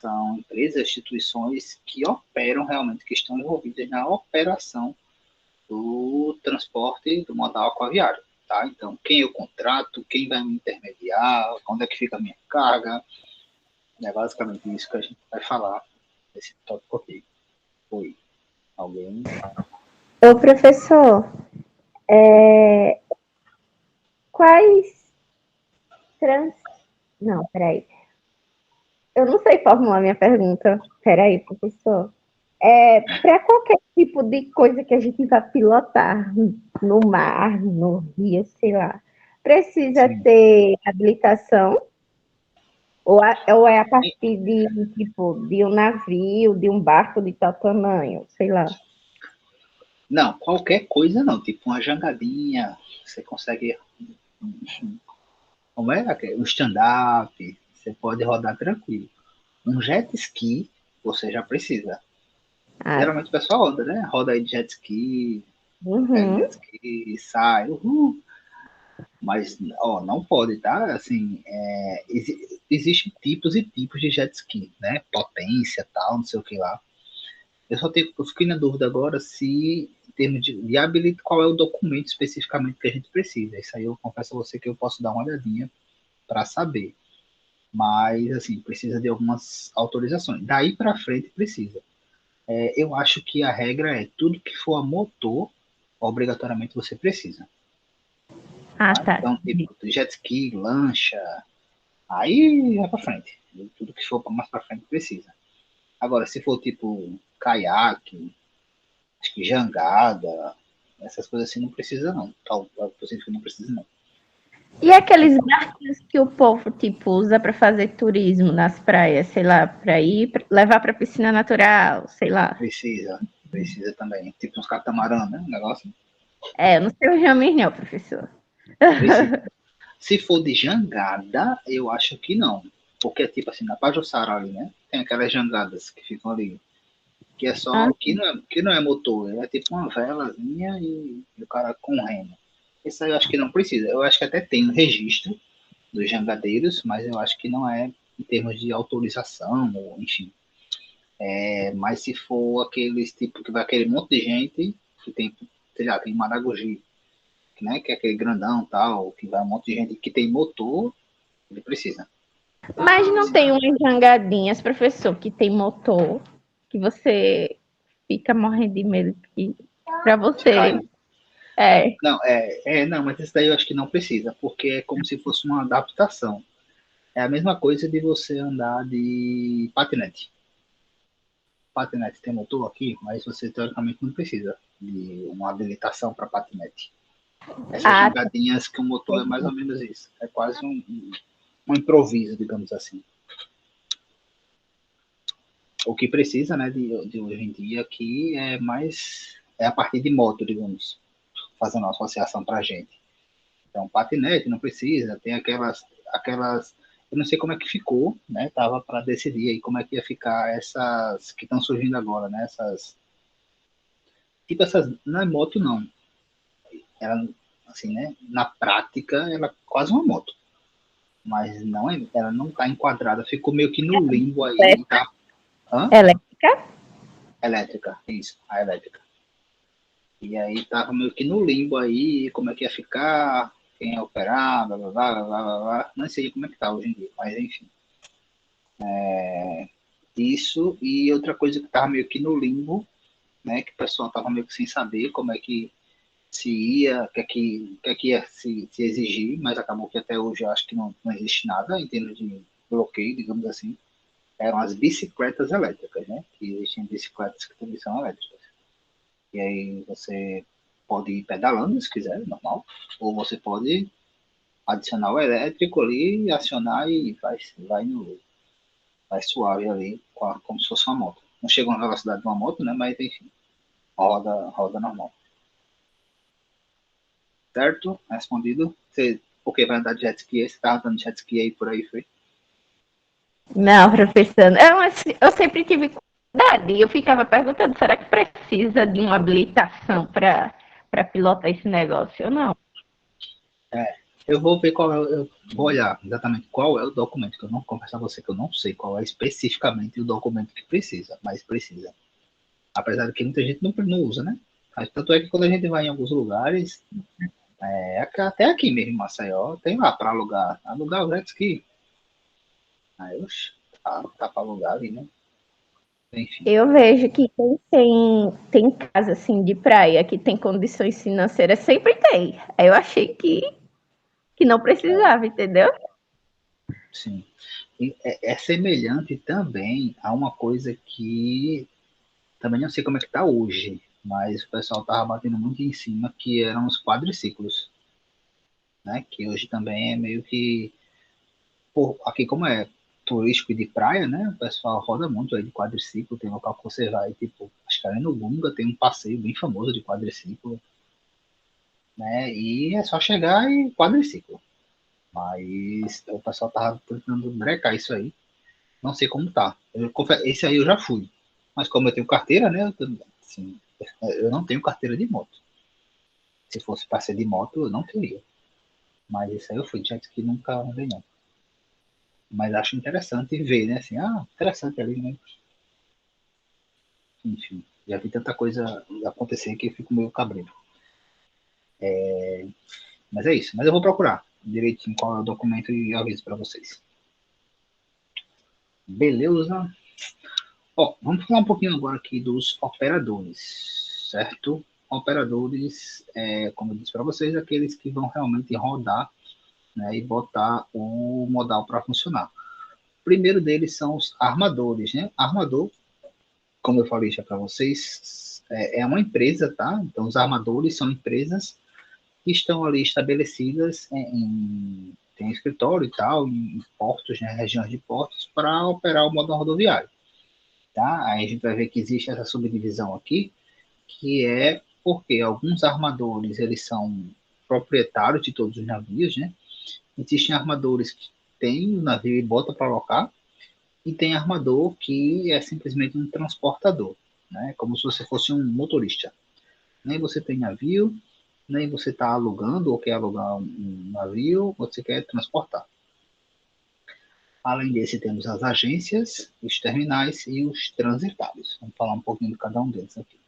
são empresas, instituições que operam realmente, que estão envolvidas na operação do transporte do modal aquaviário. Tá? Então, quem eu contrato, quem vai me intermediar, onde é que fica a minha carga, é basicamente isso que a gente vai falar nesse tópico aqui. Oi, alguém? Ô, professor, quais trans... Não, peraí. Eu não sei formular minha pergunta. Peraí, professor. Para qualquer tipo de coisa que a gente vai pilotar no mar, no rio, sei lá, precisa Sim. ter habilitação? Ou é a partir de, tipo, de um navio, de um barco de tal tamanho, sei lá. Não, qualquer coisa não. Tipo uma jangadinha, você consegue. Como é? Um stand-up, você pode rodar tranquilo. Um jet ski, você já precisa. Ah, Geralmente o pessoal roda, né? Roda aí de jet ski, pega o uhum. jet ski, sai, uhul. Mas, ó, não pode, tá? Assim, existem tipos e tipos de jet ski, né? Potência, tal, não sei o que lá. Eu fiquei na dúvida agora se, em termos de habilitação, qual é o documento especificamente que a gente precisa. Isso aí eu confesso a você que eu posso dar uma olhadinha para saber. Mas, assim, precisa de algumas autorizações. Daí para frente precisa. Eu acho que a regra é tudo que for a motor, obrigatoriamente você precisa. Ah, Tá? tá. Então, tipo, jet ski, lancha, aí vai para frente. Tudo que for mais para frente precisa. Agora, se for tipo caiaque, acho que jangada, essas coisas assim não precisa não. Tal, que não precisa não. E aqueles barquinhos que o povo, tipo, usa para fazer turismo nas praias, sei lá, para ir levar para piscina natural, sei lá. Precisa também. Tipo uns catamarã, né? Um negócio. Eu não sei o nome não, professor. Precisa. Se for de jangada, eu acho que não. Porque, tipo assim, na Pajuçara ali, né? Tem aquelas jangadas que ficam ali. Que é Ah, só, que não é motor. É tipo uma velazinha e o cara com remo. Isso aí eu acho que não precisa. Eu acho que até tem um registro, dos jangadeiros, mas eu acho que não é em termos de autorização, ou enfim. Mas se for aqueles tipo que vai aquele monte de gente, que tem, sei lá, tem Maragogi, né, que é aquele grandão tal, que vai um monte de gente que tem motor, ele precisa. Mas não tem umas jangadinhas, professor, que tem motor, que você fica morrendo de medo que para você. Cai. É, Não, não, mas esse daí eu acho que não precisa, porque é como se fosse uma adaptação. É a mesma coisa de você andar de patinete. Patinete tem motor aqui, mas você teoricamente não precisa de uma habilitação para patinete. Essas ah, jangadinhas que o motor é mais ou menos isso. É quase um improviso, digamos assim. O que precisa, né, de hoje em dia aqui é mais a partir de moto, digamos, fazendo uma associação para a gente. Então, patinete não precisa, tem aquelas, eu não sei como é que ficou, né? Tava para decidir aí como é que ia ficar essas que estão surgindo agora, né? Essas, não é moto não, ela, assim, né? Na prática, ela é quase uma moto, mas não é, ela não está enquadrada, ficou meio que no limbo aí, tá? Hã? elétrica? Elétrica, isso, a elétrica. E aí tava meio que no limbo aí, como é que ia ficar, quem ia operar, blá blá blá blá blá blá, blá. Não sei como é que tá hoje em dia, mas enfim. Isso e outra coisa que tava meio que no limbo, né, que o pessoal tava meio que sem saber como é que se ia, o que é que ia se exigir, mas acabou que até hoje eu acho que não existe nada em termos de bloqueio, digamos assim. Eram as bicicletas elétricas, né? Que existem bicicletas que também são elétricas. E aí você pode ir pedalando se quiser, normal, ou você pode adicionar o elétrico ali, acionar e vai suave ali, como se fosse uma moto. Não chega na velocidade de uma moto, né? Mas enfim, roda normal. Certo? Respondido. Você, porque vai andar de jet ski, você tava andando de jet ski aí por aí, foi? Não, professor. Eu sempre tive curiosidade. Eu ficava perguntando, será que precisa de uma habilitação para pilotar esse negócio ou não? É. Eu vou ver qual é, eu vou olhar exatamente qual é o documento, que eu não confesso a você que eu não sei qual é especificamente o documento que precisa, mas precisa. Apesar de que muita gente não usa, né? Mas tanto é que quando a gente vai em alguns lugares, até aqui mesmo em Maceió, tem lá para alugar o jet ski. Aí, oxe, tá para alugar ali, né? Enfim. Eu vejo que quem tem casa assim de praia, que tem condições financeiras, sempre tem. Aí eu achei que não É, precisava, entendeu? sim. E é semelhante também a uma coisa que também não sei como é que tá hoje, mas o pessoal tava batendo muito em cima, que eram os quadriciclos, né? Que hoje também é meio que, pô, aqui como é turístico e de praia, né? O pessoal roda muito aí de quadriciclo, tem local que você vai, tipo, acho que ali no Gunga tem um passeio bem famoso de quadriciclo, né? E é só chegar e quadriciclo. Mas o pessoal tava tentando brecar isso aí. Não sei como tá. Esse aí eu já fui. Mas como eu tenho carteira, né? Assim, eu não tenho carteira de moto. Se fosse para ser de moto, eu não teria. Mas esse aí eu fui. Jet ski nunca andei, não. Mas acho interessante ver, né? Assim, interessante ali, né? Enfim, já vi tanta coisa acontecer que eu fico meio cabreiro. Mas é isso. Mas eu vou procurar direitinho qual é o documento e aviso para vocês. Beleza? Ó, vamos falar um pouquinho agora aqui dos operadores, certo? Operadores, como eu disse para vocês, aqueles que vão realmente rodar, né, e botar o modal para funcionar. O primeiro deles são os armadores, né? Armador, como eu falei já para vocês, é uma empresa, tá? Então, os armadores são empresas que estão ali estabelecidas tem escritório e tal, em portos, né, regiões de portos, para operar o modal rodoviário. Tá? Aí a gente vai ver que existe essa subdivisão aqui, que é porque alguns armadores eles são proprietários de todos os navios, né? Existem armadores que têm o navio e bota para alocar, e tem armador que é simplesmente um transportador, né? Como se você fosse um motorista. Nem você tem navio, nem você está alugando ou quer alugar um navio, você quer transportar. Além desse, temos as agências, os terminais e os transitários. Vamos falar um pouquinho de cada um deles aqui.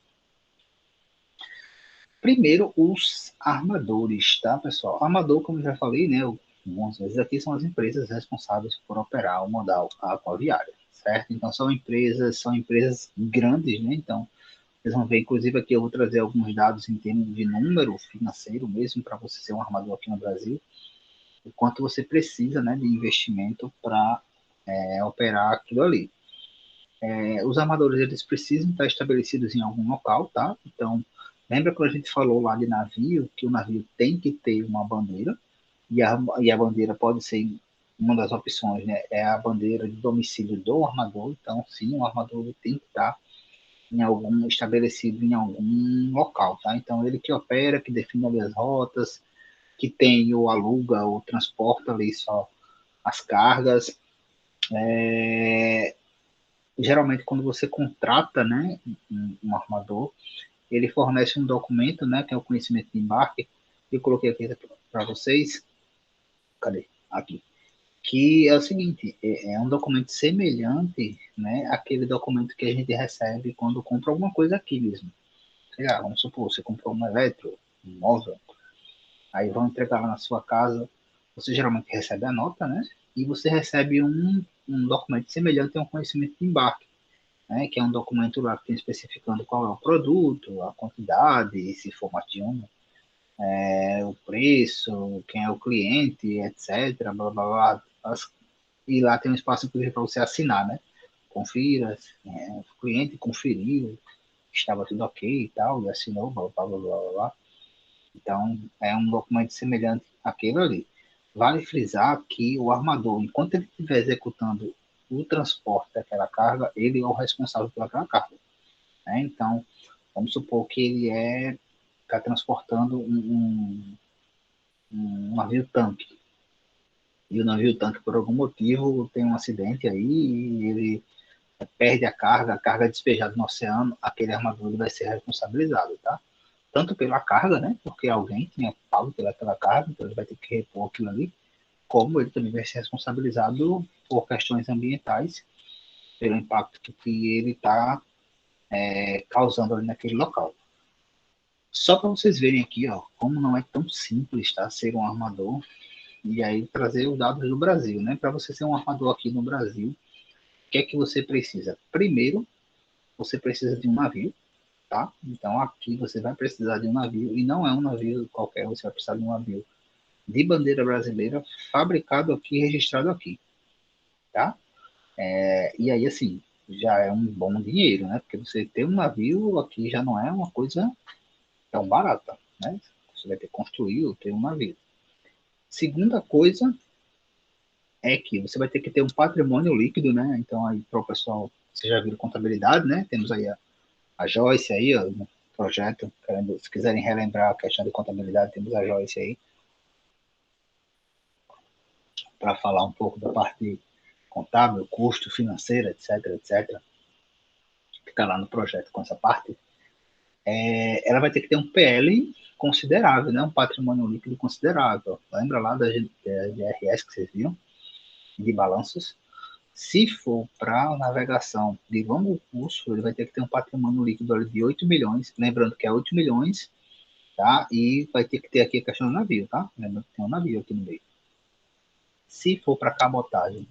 Primeiro, os armadores, tá, pessoal? Armador, como eu já falei, né, algumas vezes aqui, são as empresas responsáveis por operar o modal aquaviário, certo? Então, são empresas grandes, né? Então, vocês vão ver, inclusive, aqui eu vou trazer alguns dados em termos de número financeiro mesmo, para você ser um armador aqui no Brasil, o quanto você precisa, né, de investimento para operar aquilo ali. Os armadores, eles precisam estar estabelecidos em algum local, tá? Então, lembra quando a gente falou lá de navio, que o navio tem que ter uma bandeira, e a bandeira pode ser, uma das opções, né, é a bandeira de domicílio do armador. Então, sim, o armador tem que estar estabelecido em algum local, tá? Então, ele que opera, que define ali as rotas, que tem ou aluga ou transporta ali só as cargas. Geralmente, quando você contrata, né, um armador, ele fornece um documento, né, que é o conhecimento de embarque. Eu coloquei aqui para vocês. Cadê? Aqui. Que é o seguinte, é um documento semelhante, né, àquele documento que a gente recebe quando compra alguma coisa aqui mesmo. Sei lá, vamos supor, você comprou um eletro, um móvel, aí vão entregar lá na sua casa, você geralmente recebe a nota, né, e você recebe um documento semelhante a um conhecimento de embarque, né, que é um documento lá que tem especificando qual é o produto, a quantidade, se for mais de um, o preço, quem é o cliente, etc. Blá, blá, blá. E lá tem um espaço para você assinar, né? Confira, o cliente conferiu, estava tudo ok e tal, e assinou, blá, blá, blá, blá, blá. Então, é um documento semelhante àquele ali. Vale frisar que o armador, enquanto ele estiver executando o transporte daquela carga, ele é o responsável pelaquela carga, né? Então, vamos supor que ele está transportando um navio-tanque. E o navio-tanque, por algum motivo, tem um acidente aí e ele perde a carga é despejada no oceano, aquele armador vai ser responsabilizado, tá? Tanto pela carga, né? Porque alguém tinha pago pelaquela carga, então ele vai ter que repor aquilo ali, como ele também vai ser responsabilizado por questões ambientais, pelo impacto que ele está causando ali naquele local. Só para vocês verem aqui, ó, como não é tão simples, tá? Ser um armador. E aí trazer os dados do Brasil, né? Para você ser um armador aqui no Brasil, o que é que você precisa? Primeiro, você precisa de um navio, tá? Então aqui você vai precisar de um navio, e não é um navio qualquer, você vai precisar de um navio de bandeira brasileira, fabricado aqui, registrado aqui, tá? E aí, assim, já é um bom dinheiro, né? Porque você ter um navio aqui já não é uma coisa tão barata, né? Você vai ter que construir ou ter um navio. Segunda coisa é que você vai ter que ter um patrimônio líquido, né? Então, aí, para o pessoal, você já viu contabilidade, né? Temos aí a Joyce aí, ó, no projeto, se quiserem relembrar a questão de contabilidade, temos a Joyce aí, para falar um pouco da parte contábil, custo financeiro, etc, etc, que está lá no projeto com essa parte. Ela vai ter que ter um PL considerável, né? Um patrimônio líquido considerável. Lembra lá da GRS que vocês viram? De balanços? Se for para navegação de longo curso, ele vai ter que ter um patrimônio líquido de 8 milhões, lembrando que é 8 milhões, tá? E vai ter que ter aqui a questão do navio, tá? Lembrando que tem um navio aqui no meio. Se for para cabotagem,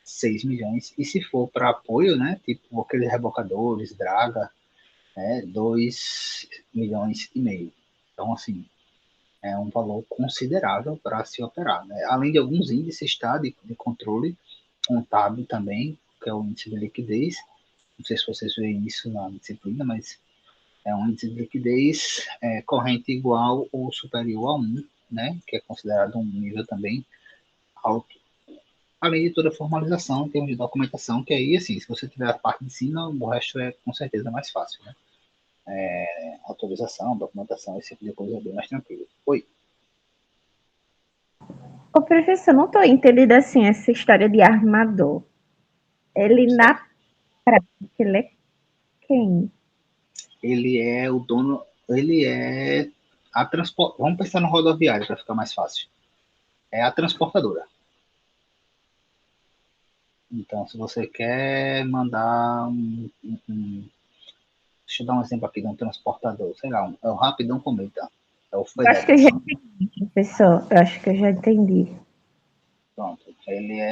6 milhões. E se for para apoio, né? Tipo aqueles rebocadores, draga, 2 milhões e meio. Então, assim, é um valor considerável para se operar, né? Além de alguns índices, tá? De controle contábil também, que é o índice de liquidez. Não sei se vocês veem isso na disciplina, mas é um índice de liquidez corrente igual ou superior a 1, né, que é considerado um nível também alto. Além de toda a formalização em termos de documentação, que aí, assim, se você tiver a parte de cima, o resto é com certeza mais fácil, né? Autorização, documentação, esse tipo de coisa é bem mais tranquilo. Oi. Ô, professor, não estou entendendo assim essa história de armador. Ele Certo. na prática, ele é quem? Ele é o dono, ele é a transporte. Vamos pensar no rodoviário para ficar mais fácil. É a transportadora. Então, se você quer mandar deixa eu dar um exemplo aqui de um transportador, sei lá, é o Rapidão Cometa, é o Eu acho que eu já FedEx. entendi, professor. Eu acho que eu já entendi. Pronto,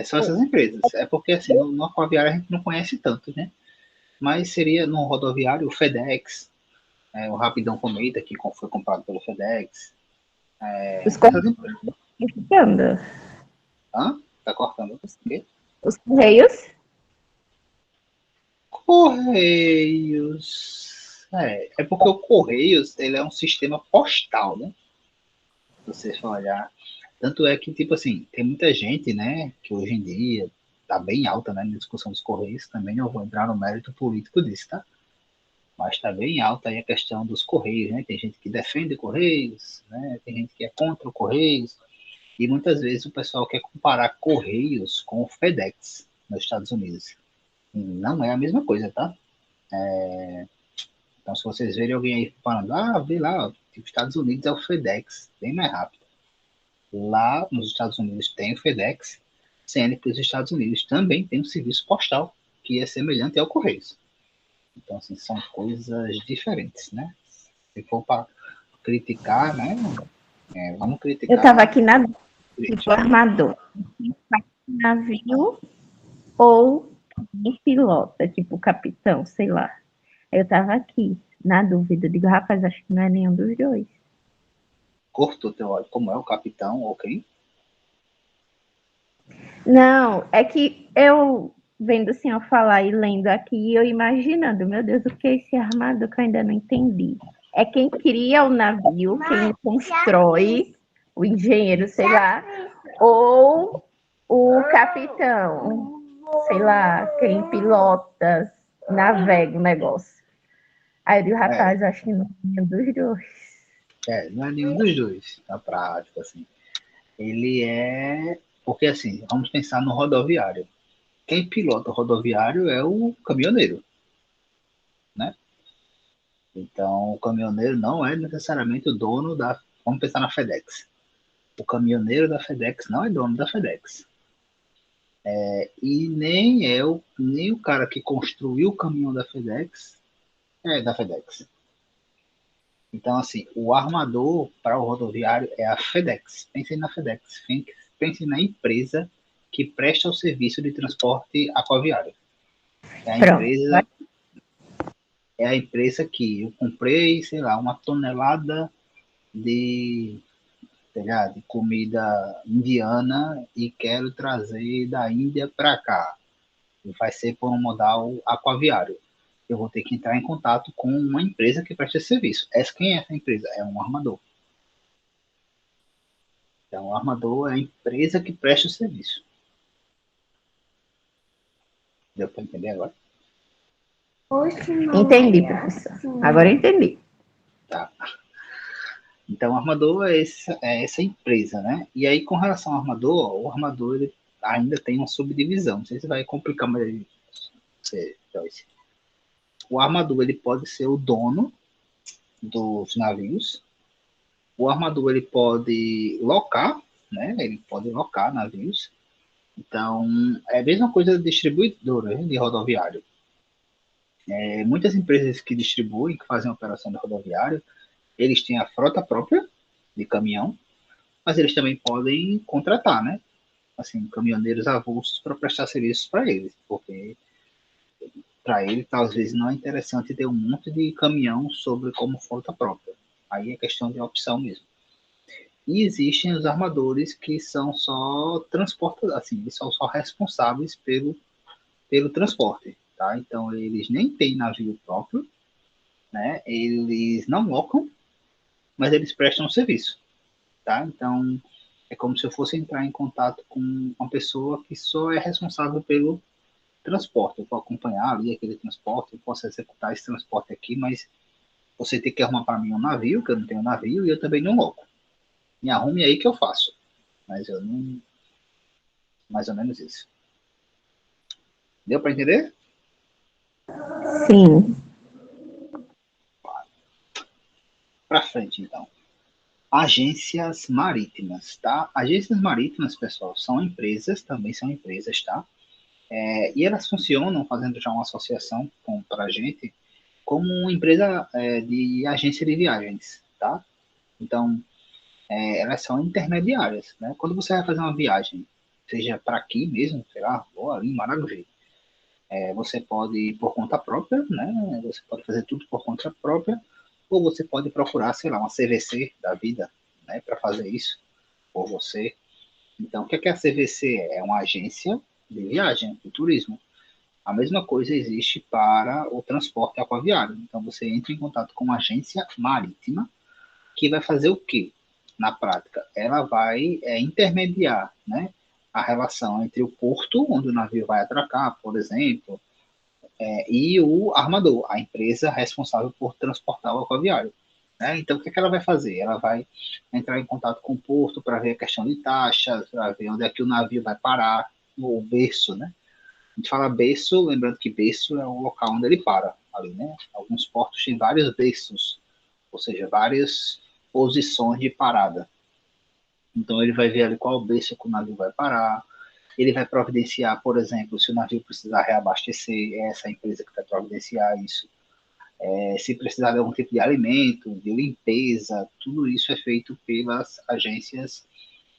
são essas empresas. É porque, assim, no aquaviário a gente não conhece tanto, né? Mas seria no rodoviário o FedEx, o Rapidão Cometa, que foi comprado pelo FedEx. Os Essas empresas. Correios. Hã? Tá cortando o quê? Os Correios? Correios. É porque o Correios, ele é um sistema postal, né? Se você for olhar. Tanto é que, tipo assim, tem muita gente, né, que hoje em dia tá bem alta, né, na discussão dos Correios. Também não vou entrar no mérito político disso, tá? Mas está bem alta aí a questão dos Correios, né? Tem gente que defende Correios, né? Tem gente que é contra o Correios. E muitas vezes o pessoal quer comparar Correios com o FedEx nos Estados Unidos. E não é a mesma coisa, tá? Então, se vocês verem alguém aí falando, vê lá, tipo, Estados Unidos é o FedEx, bem mais rápido. Lá nos Estados Unidos tem o FedEx, sendo que os Estados Unidos também tem um serviço postal, que é semelhante ao Correios. Então, assim, são coisas diferentes, né? Se for para criticar, né? Vamos Eu estava criticar. aqui na tipo armador. Navio ou pilota, tipo capitão, sei lá. Eu estava aqui, na dúvida. Eu digo, rapaz, acho que não é nenhum dos dois. Cortou teu óleo, como é o capitão, ok? Não, é que eu vendo o senhor falar e lendo aqui, eu imaginando, meu Deus, o que é esse armador que eu ainda não entendi? É quem cria o navio, quem o constrói, o engenheiro, sei lá, ou o capitão, sei lá, quem pilota, navega o negócio. Aí eu digo, É, rapaz, eu acho que não é nenhum dos dois. não é nenhum dos dois, na prática, assim. Ele é. Porque, assim, vamos pensar no rodoviário. Quem pilota o rodoviário é o caminhoneiro, né? Então, o caminhoneiro não é necessariamente o dono da. Vamos pensar na FedEx. O caminhoneiro da FedEx não é dono da FedEx. E nem o cara que construiu o caminhão da FedEx é da FedEx. Então, assim, o armador para o rodoviário é a FedEx. Pensem na FedEx. Pensem na empresa que presta o serviço de transporte aquaviário. É a Pronto. empresa, é a empresa que eu comprei, sei lá, uma tonelada de, sei lá, de comida indiana e quero trazer da Índia para cá. E vai ser por um modal aquaviário. Eu vou ter que entrar em contato com uma empresa que presta esse serviço. Quem é essa empresa? É um armador. Então, o armador é a empresa que presta o serviço. Deu para entender agora? Entendi, professor. Agora eu entendi. Tá. Então, o armador é essa empresa, né? E aí, com relação ao armador, o armador ele ainda tem uma subdivisão. Não sei se vai complicar mais você, Joyce. O armador ele pode ser o dono dos navios. O armador ele pode locar, né? Ele pode locar navios. Então, é a mesma coisa de distribuidora de rodoviário. Muitas empresas que distribuem, que fazem operação de rodoviário, eles têm a frota própria de caminhão, mas eles também podem contratar, né? Assim, caminhoneiros avulsos para prestar serviços para eles, porque para ele, às vezes, não é interessante ter um monte de caminhão sobre como frota própria. Aí é questão de opção mesmo. E existem os armadores que são só transportadores, assim, eles são só responsáveis pelo transporte, tá? Então, eles nem têm navio próprio, né? Eles não locam, mas eles prestam serviço, tá? Então, é como se eu fosse entrar em contato com uma pessoa que só é responsável pelo transporte. Eu vou acompanhar ali aquele transporte, eu posso executar esse transporte aqui, mas você tem que arrumar para mim um navio, que eu não tenho navio, e eu também não loco. Me arrume aí que eu faço. Mas eu não. Mais ou menos isso. Deu para entender? Sim. Para frente, então. Agências marítimas, tá? Agências marítimas, pessoal, são empresas, também são empresas, tá? E elas funcionam, fazendo já uma associação para a gente, como uma empresa de agência de viagens, tá? Então, elas são intermediárias, né? Quando você vai fazer uma viagem, seja para aqui mesmo, sei lá, ou ali em Maragogi, você pode ir por conta própria, né? Você pode fazer tudo por conta própria, ou você pode procurar, sei lá, uma CVC da vida, né, para fazer isso por você. Então, o que é a CVC? É uma agência de viagem, de turismo. A mesma coisa existe para o transporte aquaviário. Então, você entra em contato com uma agência marítima que vai fazer o quê? Na prática, ela vai intermediar, né, a relação entre o porto, onde o navio vai atracar, por exemplo, e o armador, a empresa responsável por transportar o aquaviário. Né? Então, o que ela vai fazer? Ela vai entrar em contato com o porto para ver a questão de taxas, para ver onde é que o navio vai parar, o berço, né? A gente fala berço, lembrando que berço é o local onde ele para, ali, né? Alguns portos têm vários berços, ou seja, várias posições de parada. Então, ele vai ver ali qual berço que o navio vai parar, ele vai providenciar, por exemplo, se o navio precisar reabastecer, é essa empresa que vai providenciar isso. Se precisar de algum tipo de alimento, de limpeza, tudo isso é feito pelas agências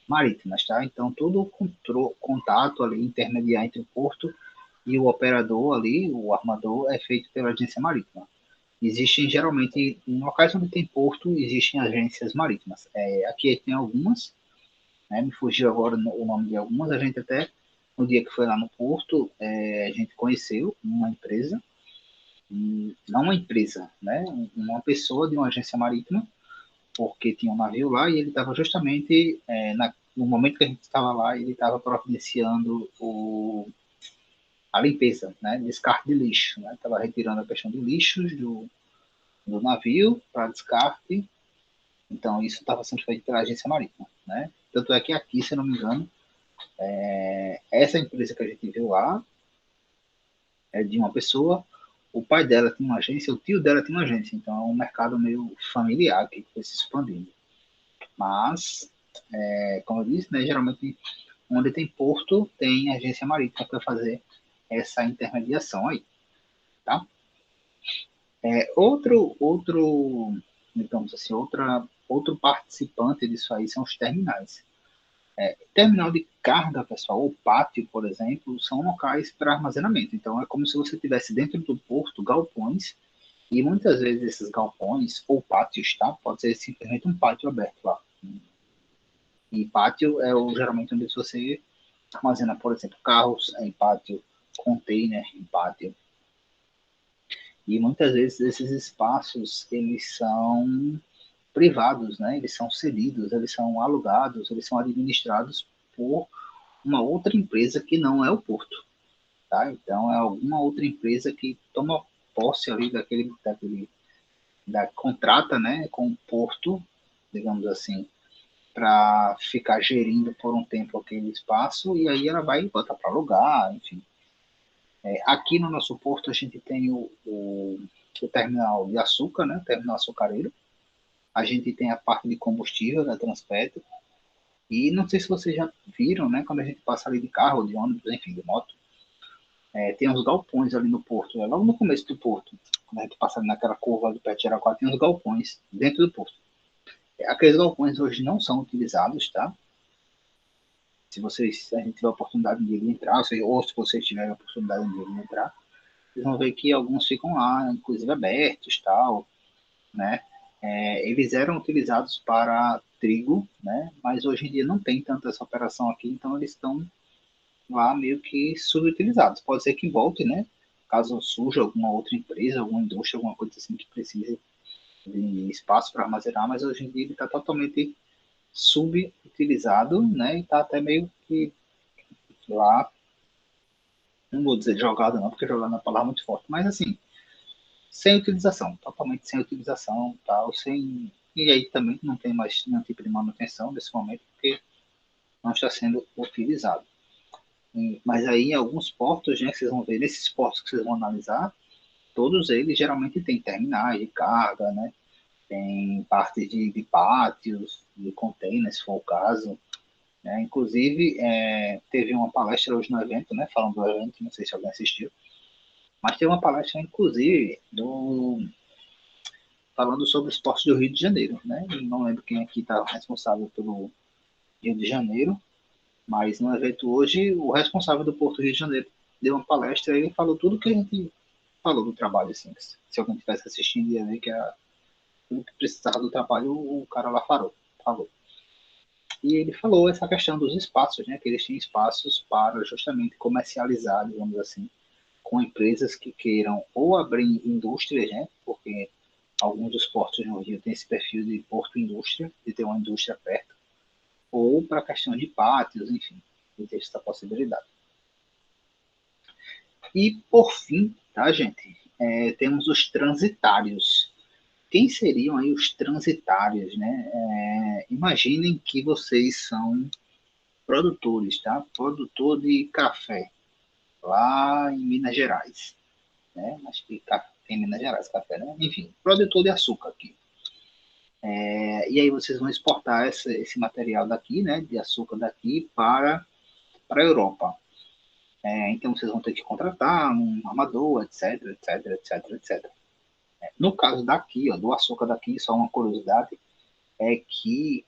marítimas, tá? Então, todo o contato ali, intermediário entre o porto e o operador ali, o armador, é feito pela agência marítima. Existem, geralmente, em locais onde tem porto, existem agências marítimas. Aqui tem algumas, né? Me fugiu agora o nome de algumas. A gente até, no dia que foi lá no porto, a gente conheceu uma empresa, não uma empresa, né? Uma pessoa de uma agência marítima, porque tinha um navio lá e ele estava justamente, no momento que a gente estava lá, ele estava providenciando a limpeza, né? Descarte de lixo, né? Estava retirando a questão de lixos do navio para descarte. Então, isso estava sendo feito pela agência marítima, né? Tanto é que aqui, se eu não me engano, essa empresa que a gente viu lá é de uma pessoa, o pai dela tem uma agência, o tio dela tem uma agência, então é um mercado meio familiar que foi se expandindo. Mas, como eu disse, né, geralmente onde tem porto, tem agência marítima para fazer essa intermediação aí, tá? Digamos assim, outro participante disso aí são os terminais. Terminal de carga, pessoal, ou pátio, por exemplo, são locais para armazenamento. Então, é como se você tivesse dentro do porto galpões, e muitas vezes esses galpões ou pátios, tá? Pode ser simplesmente um pátio aberto lá. E pátio geralmente onde você armazena, por exemplo, carros em pátio, container em pátio. E muitas vezes esses espaços, eles são privados, né? Eles são cedidos, eles são alugados, eles são administrados por uma outra empresa que não é o porto, tá? Então é alguma outra empresa que toma posse ali da contrata, né, com o porto, digamos assim, para ficar gerindo por um tempo aquele espaço e aí ela vai botar para alugar, enfim. Aqui no nosso porto a gente tem o terminal de açúcar, né, o terminal açucareiro. A gente tem a parte de combustível da Transpetro. E não sei se vocês já viram, né, quando a gente passa ali de carro, de ônibus, enfim, de moto, tem uns galpões ali no porto, logo no começo do porto. Quando a gente passa ali naquela curva do perto de Jaraguá, tem uns galpões dentro do porto. Aqueles galpões hoje não são utilizados, tá? Se a gente tiver a oportunidade de entrar, ou se vocês tiverem a oportunidade de entrar, vocês vão ver que alguns ficam lá, inclusive abertos, tal, né? Eles eram utilizados para trigo, né? Mas hoje em dia não tem tanta essa operação aqui, então eles estão lá meio que subutilizados. Pode ser que volte, né? Caso surja alguma outra empresa, alguma indústria, alguma coisa assim que precise de espaço para armazenar, mas hoje em dia ele está totalmente subutilizado, né? E está até meio que lá, não vou dizer jogado não, porque jogado é uma palavra muito forte, mas assim, sem utilização, totalmente sem utilização, tal, sem e aí também não tem mais nenhum tipo de manutenção nesse momento, porque não está sendo utilizado. Mas aí, em alguns portos, né, que vocês vão ver, nesses portos que vocês vão analisar, todos eles geralmente têm terminais de carga, né? Tem partes de pátios, de containers, se for o caso. né? Inclusive, teve uma palestra hoje no evento, né? Falando do evento, não sei se alguém assistiu, mas teve uma palestra, inclusive, falando sobre os portos do Rio de Janeiro, né? Não lembro quem aqui está responsável pelo Rio de Janeiro, mas no evento hoje, o responsável do Porto do Rio de Janeiro deu uma palestra e ele falou tudo que a gente falou do trabalho, assim. Se alguém estivesse assistindo, ia ver que tudo que precisava do trabalho, o cara lá falou. E ele falou essa questão dos espaços, né? Que eles têm espaços para justamente comercializar, digamos assim, com empresas que queiram ou abrir indústrias, né? Porque alguns dos portos no Rio têm esse perfil de porto-indústria, de ter uma indústria perto, ou para questão de pátios, enfim, existe essa possibilidade. E, por fim, tá, gente? Temos os transitários. Quem seriam aí os transitários, né? Imaginem que vocês são produtores, tá? Produtor de café, lá em Minas Gerais, né? Acho que tem Minas Gerais café, né? Enfim, produtor de açúcar aqui. E aí vocês vão exportar esse material daqui, né? De açúcar daqui para a Europa. Então vocês vão ter que contratar um armador, etc, etc, etc, etc. No caso daqui, ó, do açúcar daqui, só uma curiosidade, é que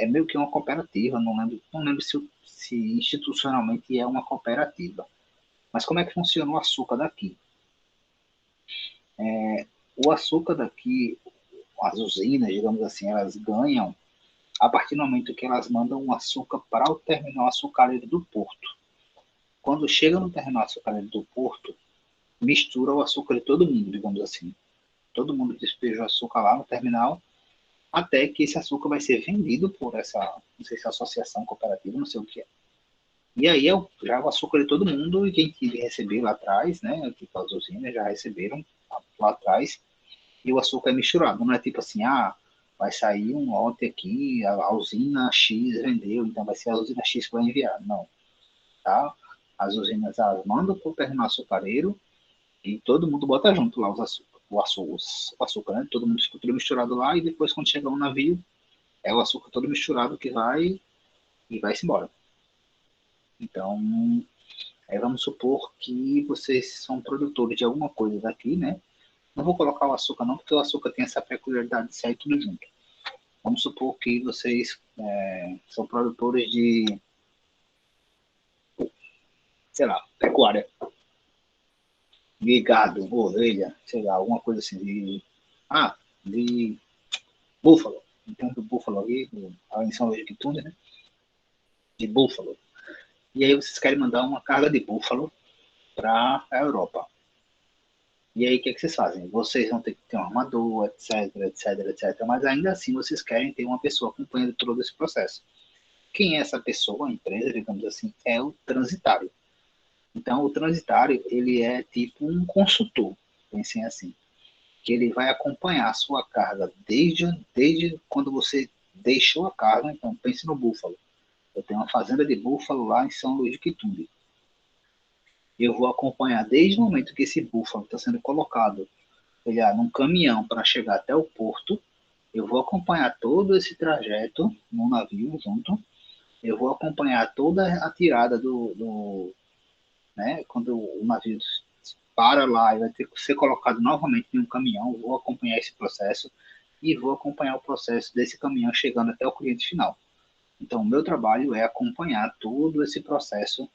meio que uma cooperativa, não lembro se institucionalmente é uma cooperativa. Mas como é que funciona o açúcar daqui? O açúcar daqui, as usinas, digamos assim, elas ganham a partir do momento que elas mandam o açúcar para o terminal açucareiro do porto. Quando chega no terminal açucareiro do porto, mistura o açúcar de todo mundo, digamos assim. Todo mundo despeja o açúcar lá no terminal, até que esse açúcar vai ser vendido por essa, não sei se é associação cooperativa, não sei o que é. E aí já o açúcar de todo mundo, e quem queria receber lá atrás, né, tipo as usinas já receberam lá atrás, e o açúcar é misturado. Não é tipo assim, vai sair um lote aqui, a usina X vendeu, então vai ser a usina X que vai enviar. Não, tá? As usinas elas mandam para o terminal açucareiro e todo mundo bota junto lá o açúcar, né? Todo mundo fica tudo misturado lá e depois quando chegar um navio, é o açúcar todo misturado que vai-se embora. Então, vamos supor que vocês são produtores de alguma coisa daqui, né? Não vou colocar o açúcar não, porque o açúcar tem essa peculiaridade de sair tudo junto. Vamos supor que vocês são produtores de, sei lá, pecuária, de gado, ovelha, sei lá, alguma coisa assim, de búfalo. Então, do búfalo aqui, em São Luís de Quitunda, né? De búfalo. E aí vocês querem mandar uma carga de búfalo para a Europa. E aí, o que vocês fazem? Vocês vão ter que ter um armador, etc, etc, etc. Mas ainda assim, vocês querem ter uma pessoa acompanhando todo esse processo. Quem é essa pessoa, a empresa, digamos assim, é o transitário. Então, o transitário, ele é tipo um consultor, pensem assim, que ele vai acompanhar a sua carga desde quando você deixou a carga. Então, pense no búfalo. Eu tenho uma fazenda de búfalo lá em São Luís de Quitumbe. Eu vou acompanhar desde o momento que esse búfalo está sendo colocado num caminhão para chegar até o porto. Eu vou acompanhar todo esse trajeto no navio junto. Eu vou acompanhar toda a tirada né, quando o navio para lá e vai ter que ser colocado novamente em um caminhão. Eu vou acompanhar esse processo e vou acompanhar o processo desse caminhão chegando até o cliente final. Então, o meu trabalho é acompanhar todo esse processo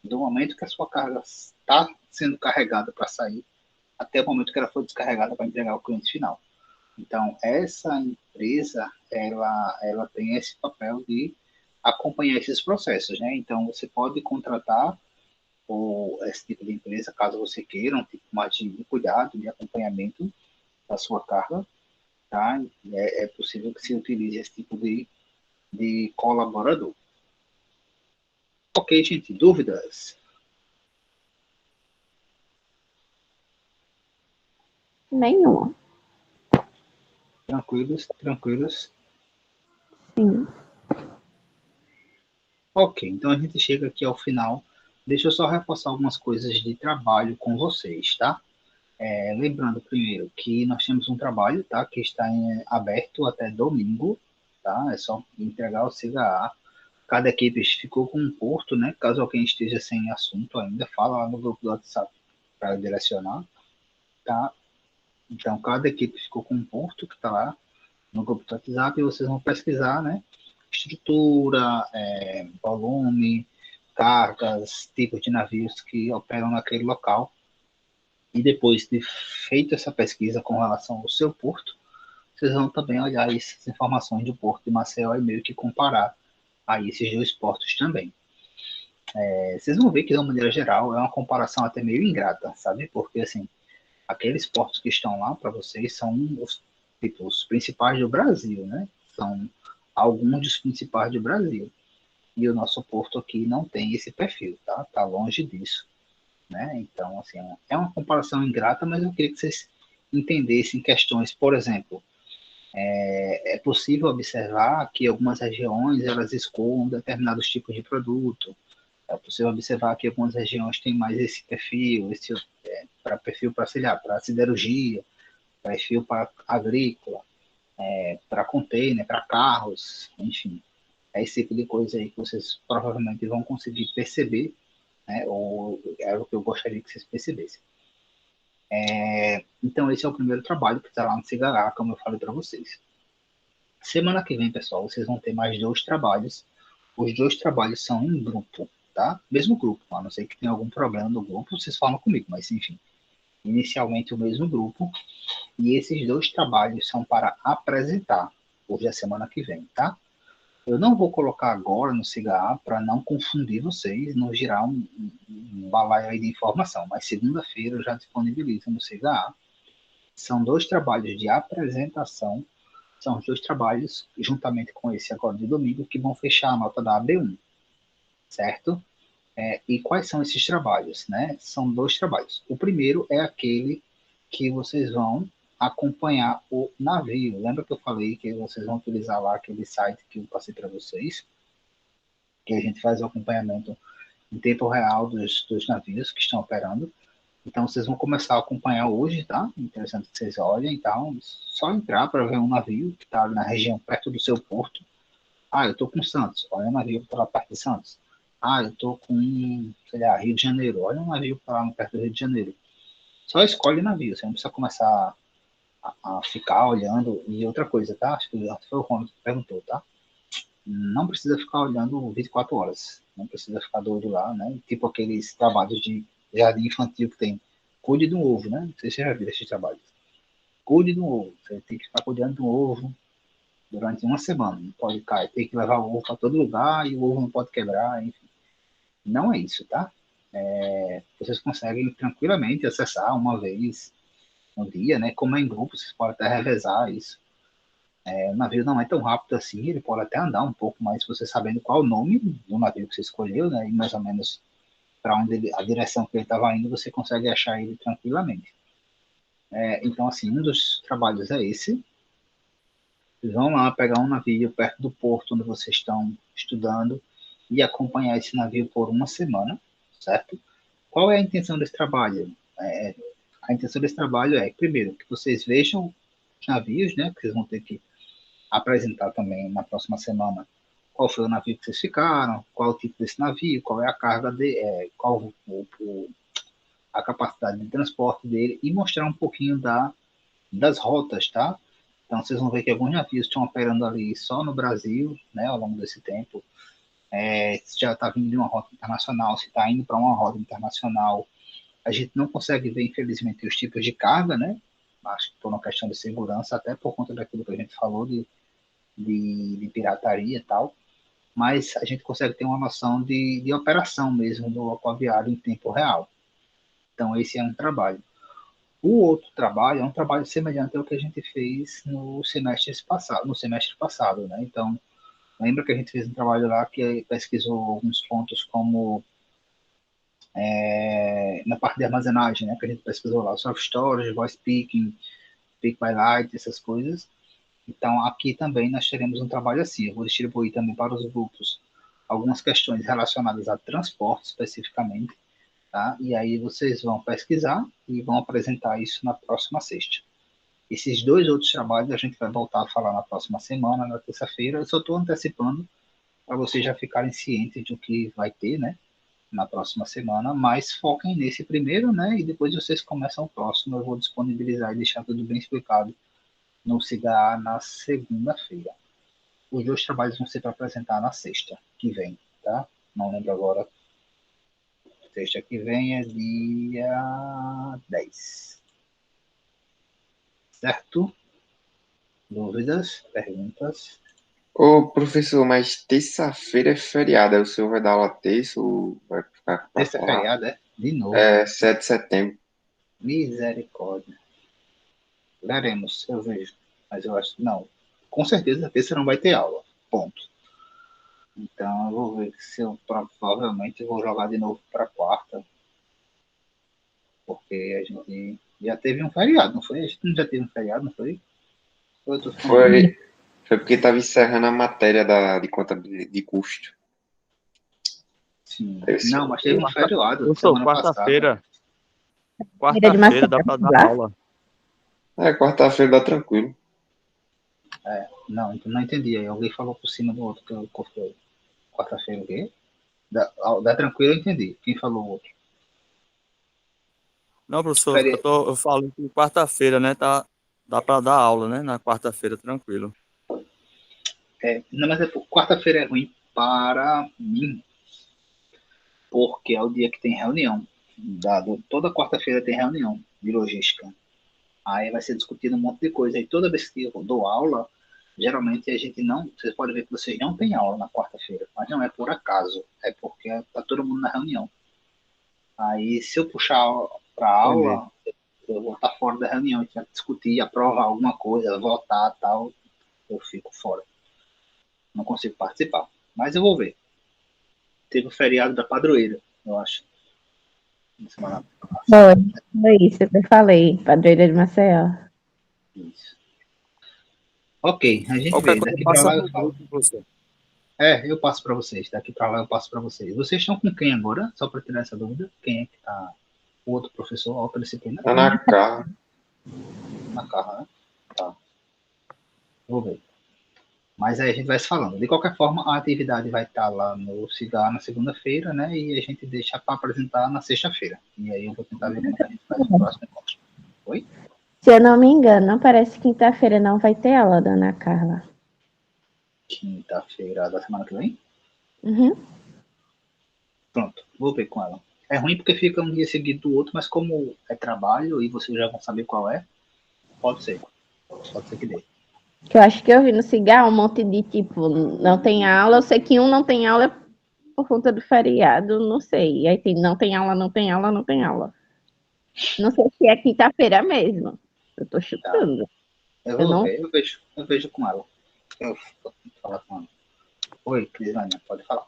do momento que a sua carga está sendo carregada para sair até o momento que ela foi descarregada para entregar ao cliente final. Então, essa empresa, ela tem esse papel de acompanhar esses processos, né? Então, você pode contratar esse tipo de empresa, caso você queira, um tipo mais de cuidado, de acompanhamento da sua carga, tá? É possível que se utilize esse tipo de colaborador. Ok, gente, dúvidas? Nenhuma. Tranquilos, tranquilos. Sim. Ok, então a gente chega aqui ao final. Deixa eu só reforçar algumas coisas de trabalho com vocês, tá? Lembrando primeiro que nós temos um trabalho, tá? Que está aberto até domingo, tá? É só entregar o CGA Cada equipe ficou com um porto, né? Caso alguém esteja sem assunto ainda, fala lá no grupo do WhatsApp para direcionar, tá? Então, cada equipe ficou com um porto que está lá no grupo do WhatsApp e vocês vão pesquisar, né? Estrutura, volume, cargas, tipos de navios que operam naquele local. E depois de feita essa pesquisa com relação ao seu porto, vocês vão também olhar essas informações do porto de Maceió e meio que comparar a esses dois portos também. Vocês vão ver que, de uma maneira geral, é uma comparação até meio ingrata, sabe? Porque, assim, aqueles portos que estão lá para vocês são os principais do Brasil, né? São alguns dos principais do Brasil. E o nosso porto aqui não tem esse perfil, tá? Tá longe disso, né? Então, assim, é uma comparação ingrata, mas eu queria que vocês entendessem questões, por exemplo, é possível observar que algumas regiões elas escoam determinados tipos de produto. É possível observar que algumas regiões têm mais esse perfil, para perfil para, sei lá, para siderurgia, perfil para agrícola, para container, para carros, enfim. É esse tipo de coisa aí que vocês provavelmente vão conseguir perceber, né? Ou é o que eu gostaria que vocês percebessem. Então, esse é o primeiro trabalho que está lá no Cigará, como eu falei para vocês. Semana que vem, pessoal, vocês vão ter mais 2 trabalhos. Os 2 trabalhos são em grupo, tá? Mesmo grupo, a não ser que tenha algum problema no grupo, vocês falam comigo, mas enfim. Inicialmente o mesmo grupo. E esses 2 trabalhos são para apresentar, hoje é a semana que vem, tá? Eu não vou colocar agora no CIGA para não confundir vocês, não girar um balaio aí de informação, mas segunda-feira eu já disponibilizo no CIGA. São 2 trabalhos de apresentação, são os 2 trabalhos, juntamente com esse agora de domingo, que vão fechar a nota da AB1, certo? E quais são esses trabalhos, né? São 2 trabalhos. O primeiro é aquele que vocês vão acompanhar o navio. Lembra que eu falei que vocês vão utilizar lá aquele site que eu passei para vocês? Que a gente faz o acompanhamento em tempo real dos navios que estão operando. Então, vocês vão começar a acompanhar hoje, tá? Interessante que vocês olhem, então, só entrar para ver um navio que está na região perto do seu porto. Ah, eu estou com Santos, olha um navio que está lá perto de Santos. Ah, eu estou com, sei lá, Rio de Janeiro, olha um navio que está lá perto do Rio de Janeiro. Só escolhe navio, você não precisa começar a ficar olhando. E outra coisa, tá? Acho que foi o Ronald que perguntou, tá? Não precisa ficar olhando 24 horas. Não precisa ficar doido lá, né? Tipo aqueles trabalhos de jardim infantil que tem. Cuide do ovo, né? Não sei se você já viu esses trabalhos. Cuide do ovo. Você tem que ficar cuidando do ovo durante uma semana. Não pode cair. Tem que levar o ovo para todo lugar e o ovo não pode quebrar, enfim. Não é isso, tá? Vocês conseguem tranquilamente acessar uma vez no dia, né? Como é em grupo, vocês podem até revezar isso. O navio não é tão rápido assim, ele pode até andar um pouco mais, você sabendo qual o nome do navio que você escolheu, né? E mais ou menos para onde a direção que ele estava indo, você consegue achar ele tranquilamente. Então, assim, um dos trabalhos é esse. Vocês vão lá pegar um navio perto do porto onde vocês estão estudando e acompanhar esse navio por uma semana, certo? Qual é a intenção desse trabalho? A intenção desse trabalho é, primeiro, que vocês vejam os navios, né? Que vocês vão ter que apresentar também na próxima semana qual foi o navio que vocês ficaram, qual o tipo desse navio, qual é a carga qual a capacidade de transporte dele e mostrar um pouquinho das rotas, tá? Então vocês vão ver que alguns navios estão operando ali só no Brasil, né, ao longo desse tempo. Se já está vindo de uma rota internacional, se está indo para uma rota internacional, a gente não consegue ver, infelizmente, os tipos de carga, né? Acho que por uma questão de segurança, até por conta daquilo que a gente falou de pirataria e tal, mas a gente consegue ter uma noção de operação mesmo do aquaviário em tempo real. Então, esse é um trabalho. O outro trabalho é um trabalho semelhante ao que a gente fez no semestre passado, né? Então, lembra que a gente fez um trabalho lá que pesquisou alguns pontos como na parte de armazenagem, né? Que a gente pesquisou lá, soft storage, voice picking, pick by light, essas coisas. Então, aqui também nós teremos um trabalho assim. Eu vou distribuir também para os grupos algumas questões relacionadas a transporte especificamente, tá? E aí vocês vão pesquisar e vão apresentar isso na próxima sexta. Esses 2 outros trabalhos a gente vai voltar a falar na próxima semana, na terça-feira. Eu só estou antecipando para vocês já ficarem cientes do que vai ter, né, na próxima semana, mas foquem nesse primeiro, né, e depois vocês começam o próximo. Eu vou disponibilizar e deixar tudo bem explicado no CIGA na segunda-feira. Os dois trabalhos vão ser para apresentar na sexta que vem, tá? Não lembro agora. Sexta que vem é dia 10. Certo? Dúvidas? Perguntas? Ô, professor, mas terça-feira é feriado, aí o senhor vai dar aula terça ou vai ficar pra Terça é falar? feriado, é? De novo. É 7 de setembro. Misericórdia. Veremos, eu vejo. Mas eu acho que não. Com certeza a terça não vai ter aula. Ponto. Então eu vou ver se eu provavelmente vou jogar de novo para quarta. Porque a gente já teve um feriado, não foi? A gente não já teve um feriado, não foi? Ou eu tô ficando doido? Foi porque estava encerrando a matéria de conta de custo. Sim. Teve Não, mas teve um feriado Professor, semana passada. quarta-feira dá para dar aula. Quarta-feira dá tranquilo. Não, então não entendi. Aí alguém falou por cima do outro que eu cortei. Quarta-feira o quê? Da tranquilo eu entendi. Quem falou o outro? Não, professor, Feri- eu falo que quarta-feira, né, dá para dar aula, né, na quarta-feira, tranquilo. Não, mas quarta-feira é ruim para mim, porque é o dia que tem reunião. Toda quarta-feira tem reunião de logística. Aí vai ser discutido um monte de coisa. E toda vez que eu dou aula, geralmente a gente não. Vocês podem ver que vocês não têm aula na quarta-feira, mas não é por acaso, é porque está todo mundo na reunião. Aí se eu puxar para Entendi. aula, eu vou estar fora da reunião, a gente vai discutir, aprovar alguma coisa, votar tal, eu fico fora. Não consigo participar. Mas eu vou ver. Teve o feriado da padroeira, eu acho. Semana passada. Foi isso que eu falei, padroeira de Maceió. Isso. Ok, a gente Qualquer vê. coisa Daqui para passa lá eu no falo. grupo, professor. Eu passo para vocês. Daqui para lá eu passo para vocês. Vocês estão com quem agora? Só para tirar essa dúvida. Quem é que tá? O outro professor, a outra disciplina? Tá na carro. Na carra, né? Tá. Vou ver. Mas aí a gente vai se falando. De qualquer forma, a atividade vai estar lá no CIGA na segunda-feira, né? E a gente deixa para apresentar na sexta-feira. E aí eu vou tentar ver como é que a gente faz o próximo encontro. Oi? Se eu não me engano, parece que quinta-feira não vai ter aula, dona Carla. Quinta-feira da semana que vem? Uhum. Pronto, vou ver com ela. É ruim porque fica um dia seguido do outro, mas como é trabalho e vocês já vão saber qual é, pode ser. Pode ser que dê. Que eu acho que eu vi no cigarro um monte de tipo, não tem aula. Eu sei que um não tem aula por conta do feriado, não sei. Aí tem não tem aula, não tem aula, não tem aula. Não sei se é quinta-feira mesmo. Eu tô Tá. chutando. Eu Eu vou não. ver, eu vejo com ela. Eu vou falar com ela. Oi, Crislânia, pode falar.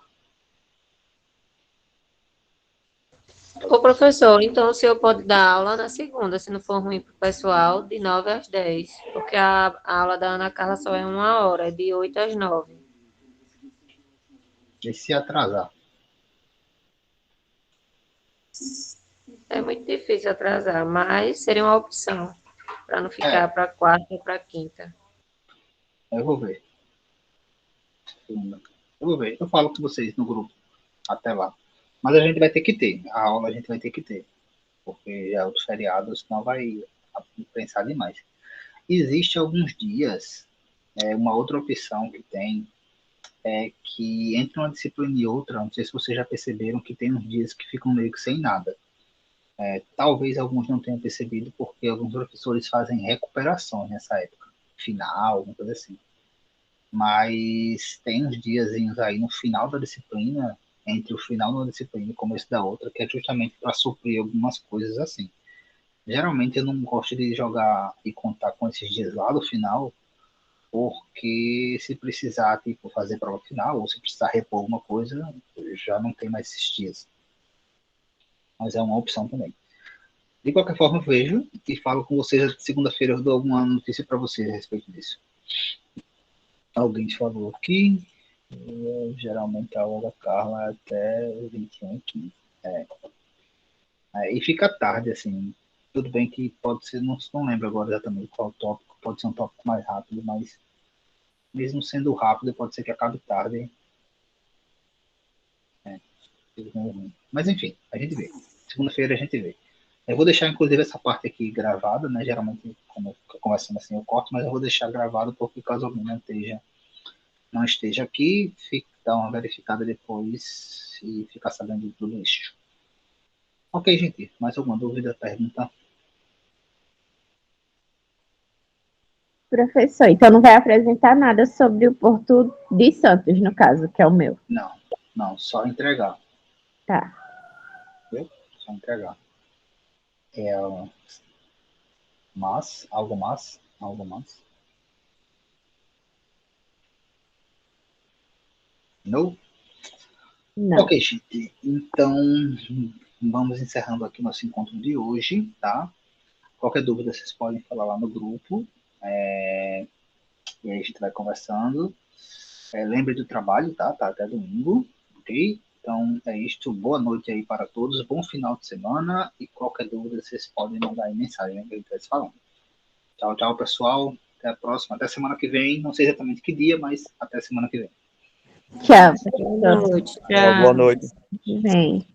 Ô, professor, então o senhor pode dar aula na segunda, se não for ruim para o pessoal, de 9 às 10, porque a aula da Ana Carla só é 1 hora, é de 8 às 9. E se atrasar? É muito difícil atrasar, mas seria uma opção, para não ficar para quarta ou para quinta. Eu vou ver. Segunda. Eu vou ver. Eu falo com vocês no grupo. Até lá. Mas a gente vai ter que ter. A aula a gente vai ter que ter. Porque já é outros feriados, senão vai pensar demais. Existe alguns dias, uma outra opção que tem é que entre uma disciplina e outra, não sei se vocês já perceberam que tem uns dias que ficam meio que sem nada. Talvez alguns não tenham percebido, porque alguns professores fazem recuperações nessa época, final, alguma coisa assim. Mas tem uns diazinhos aí no final da disciplina, entre o final da disciplina e o começo da outra, que é justamente para suprir algumas coisas assim. Geralmente eu não gosto de jogar e contar com esses dias lá do final, porque se precisar tipo, fazer prova final, ou se precisar repor alguma coisa, já não tem mais esses dias. Mas é uma opção também. De qualquer forma, eu vejo e falo com vocês. Segunda-feira eu dou alguma notícia para vocês a respeito disso. Alguém falou que geralmente a aula da Carla é até 21h15. E fica tarde, assim. Tudo bem que pode ser, não lembro agora exatamente qual tópico, pode ser um tópico mais rápido, mas mesmo sendo rápido, pode ser que acabe tarde. Mas enfim, a gente vê. Segunda-feira a gente vê. Eu vou deixar, inclusive, essa parte aqui gravada, né? Geralmente, como eu fico conversando assim, eu corto, mas eu vou deixar gravado porque caso alguém não esteja aqui, dá uma verificada depois e ficar sabendo de tudo isso. Ok, gente. Mais alguma dúvida, pergunta? Professor, então não vai apresentar nada sobre o Porto de Santos, no caso, que é o meu. Não, só entregar. Tá. Viu? Só entregar. Algo mais? Não? Não. Ok, gente. Então, vamos encerrando aqui nosso encontro de hoje, tá? Qualquer dúvida, vocês podem falar lá no grupo. E aí a gente vai conversando. Lembre do trabalho, tá? Tá até domingo, ok? Então, é isto. Boa noite aí para todos. Bom final de semana. E qualquer dúvida, vocês podem mandar aí mensagem, né, que a gente vai se falando. Tchau, tchau, pessoal. Até a próxima. Até semana que vem. Não sei exatamente que dia, mas até semana que vem. Tchau, Boa professor. noite. Boa noite. Vem.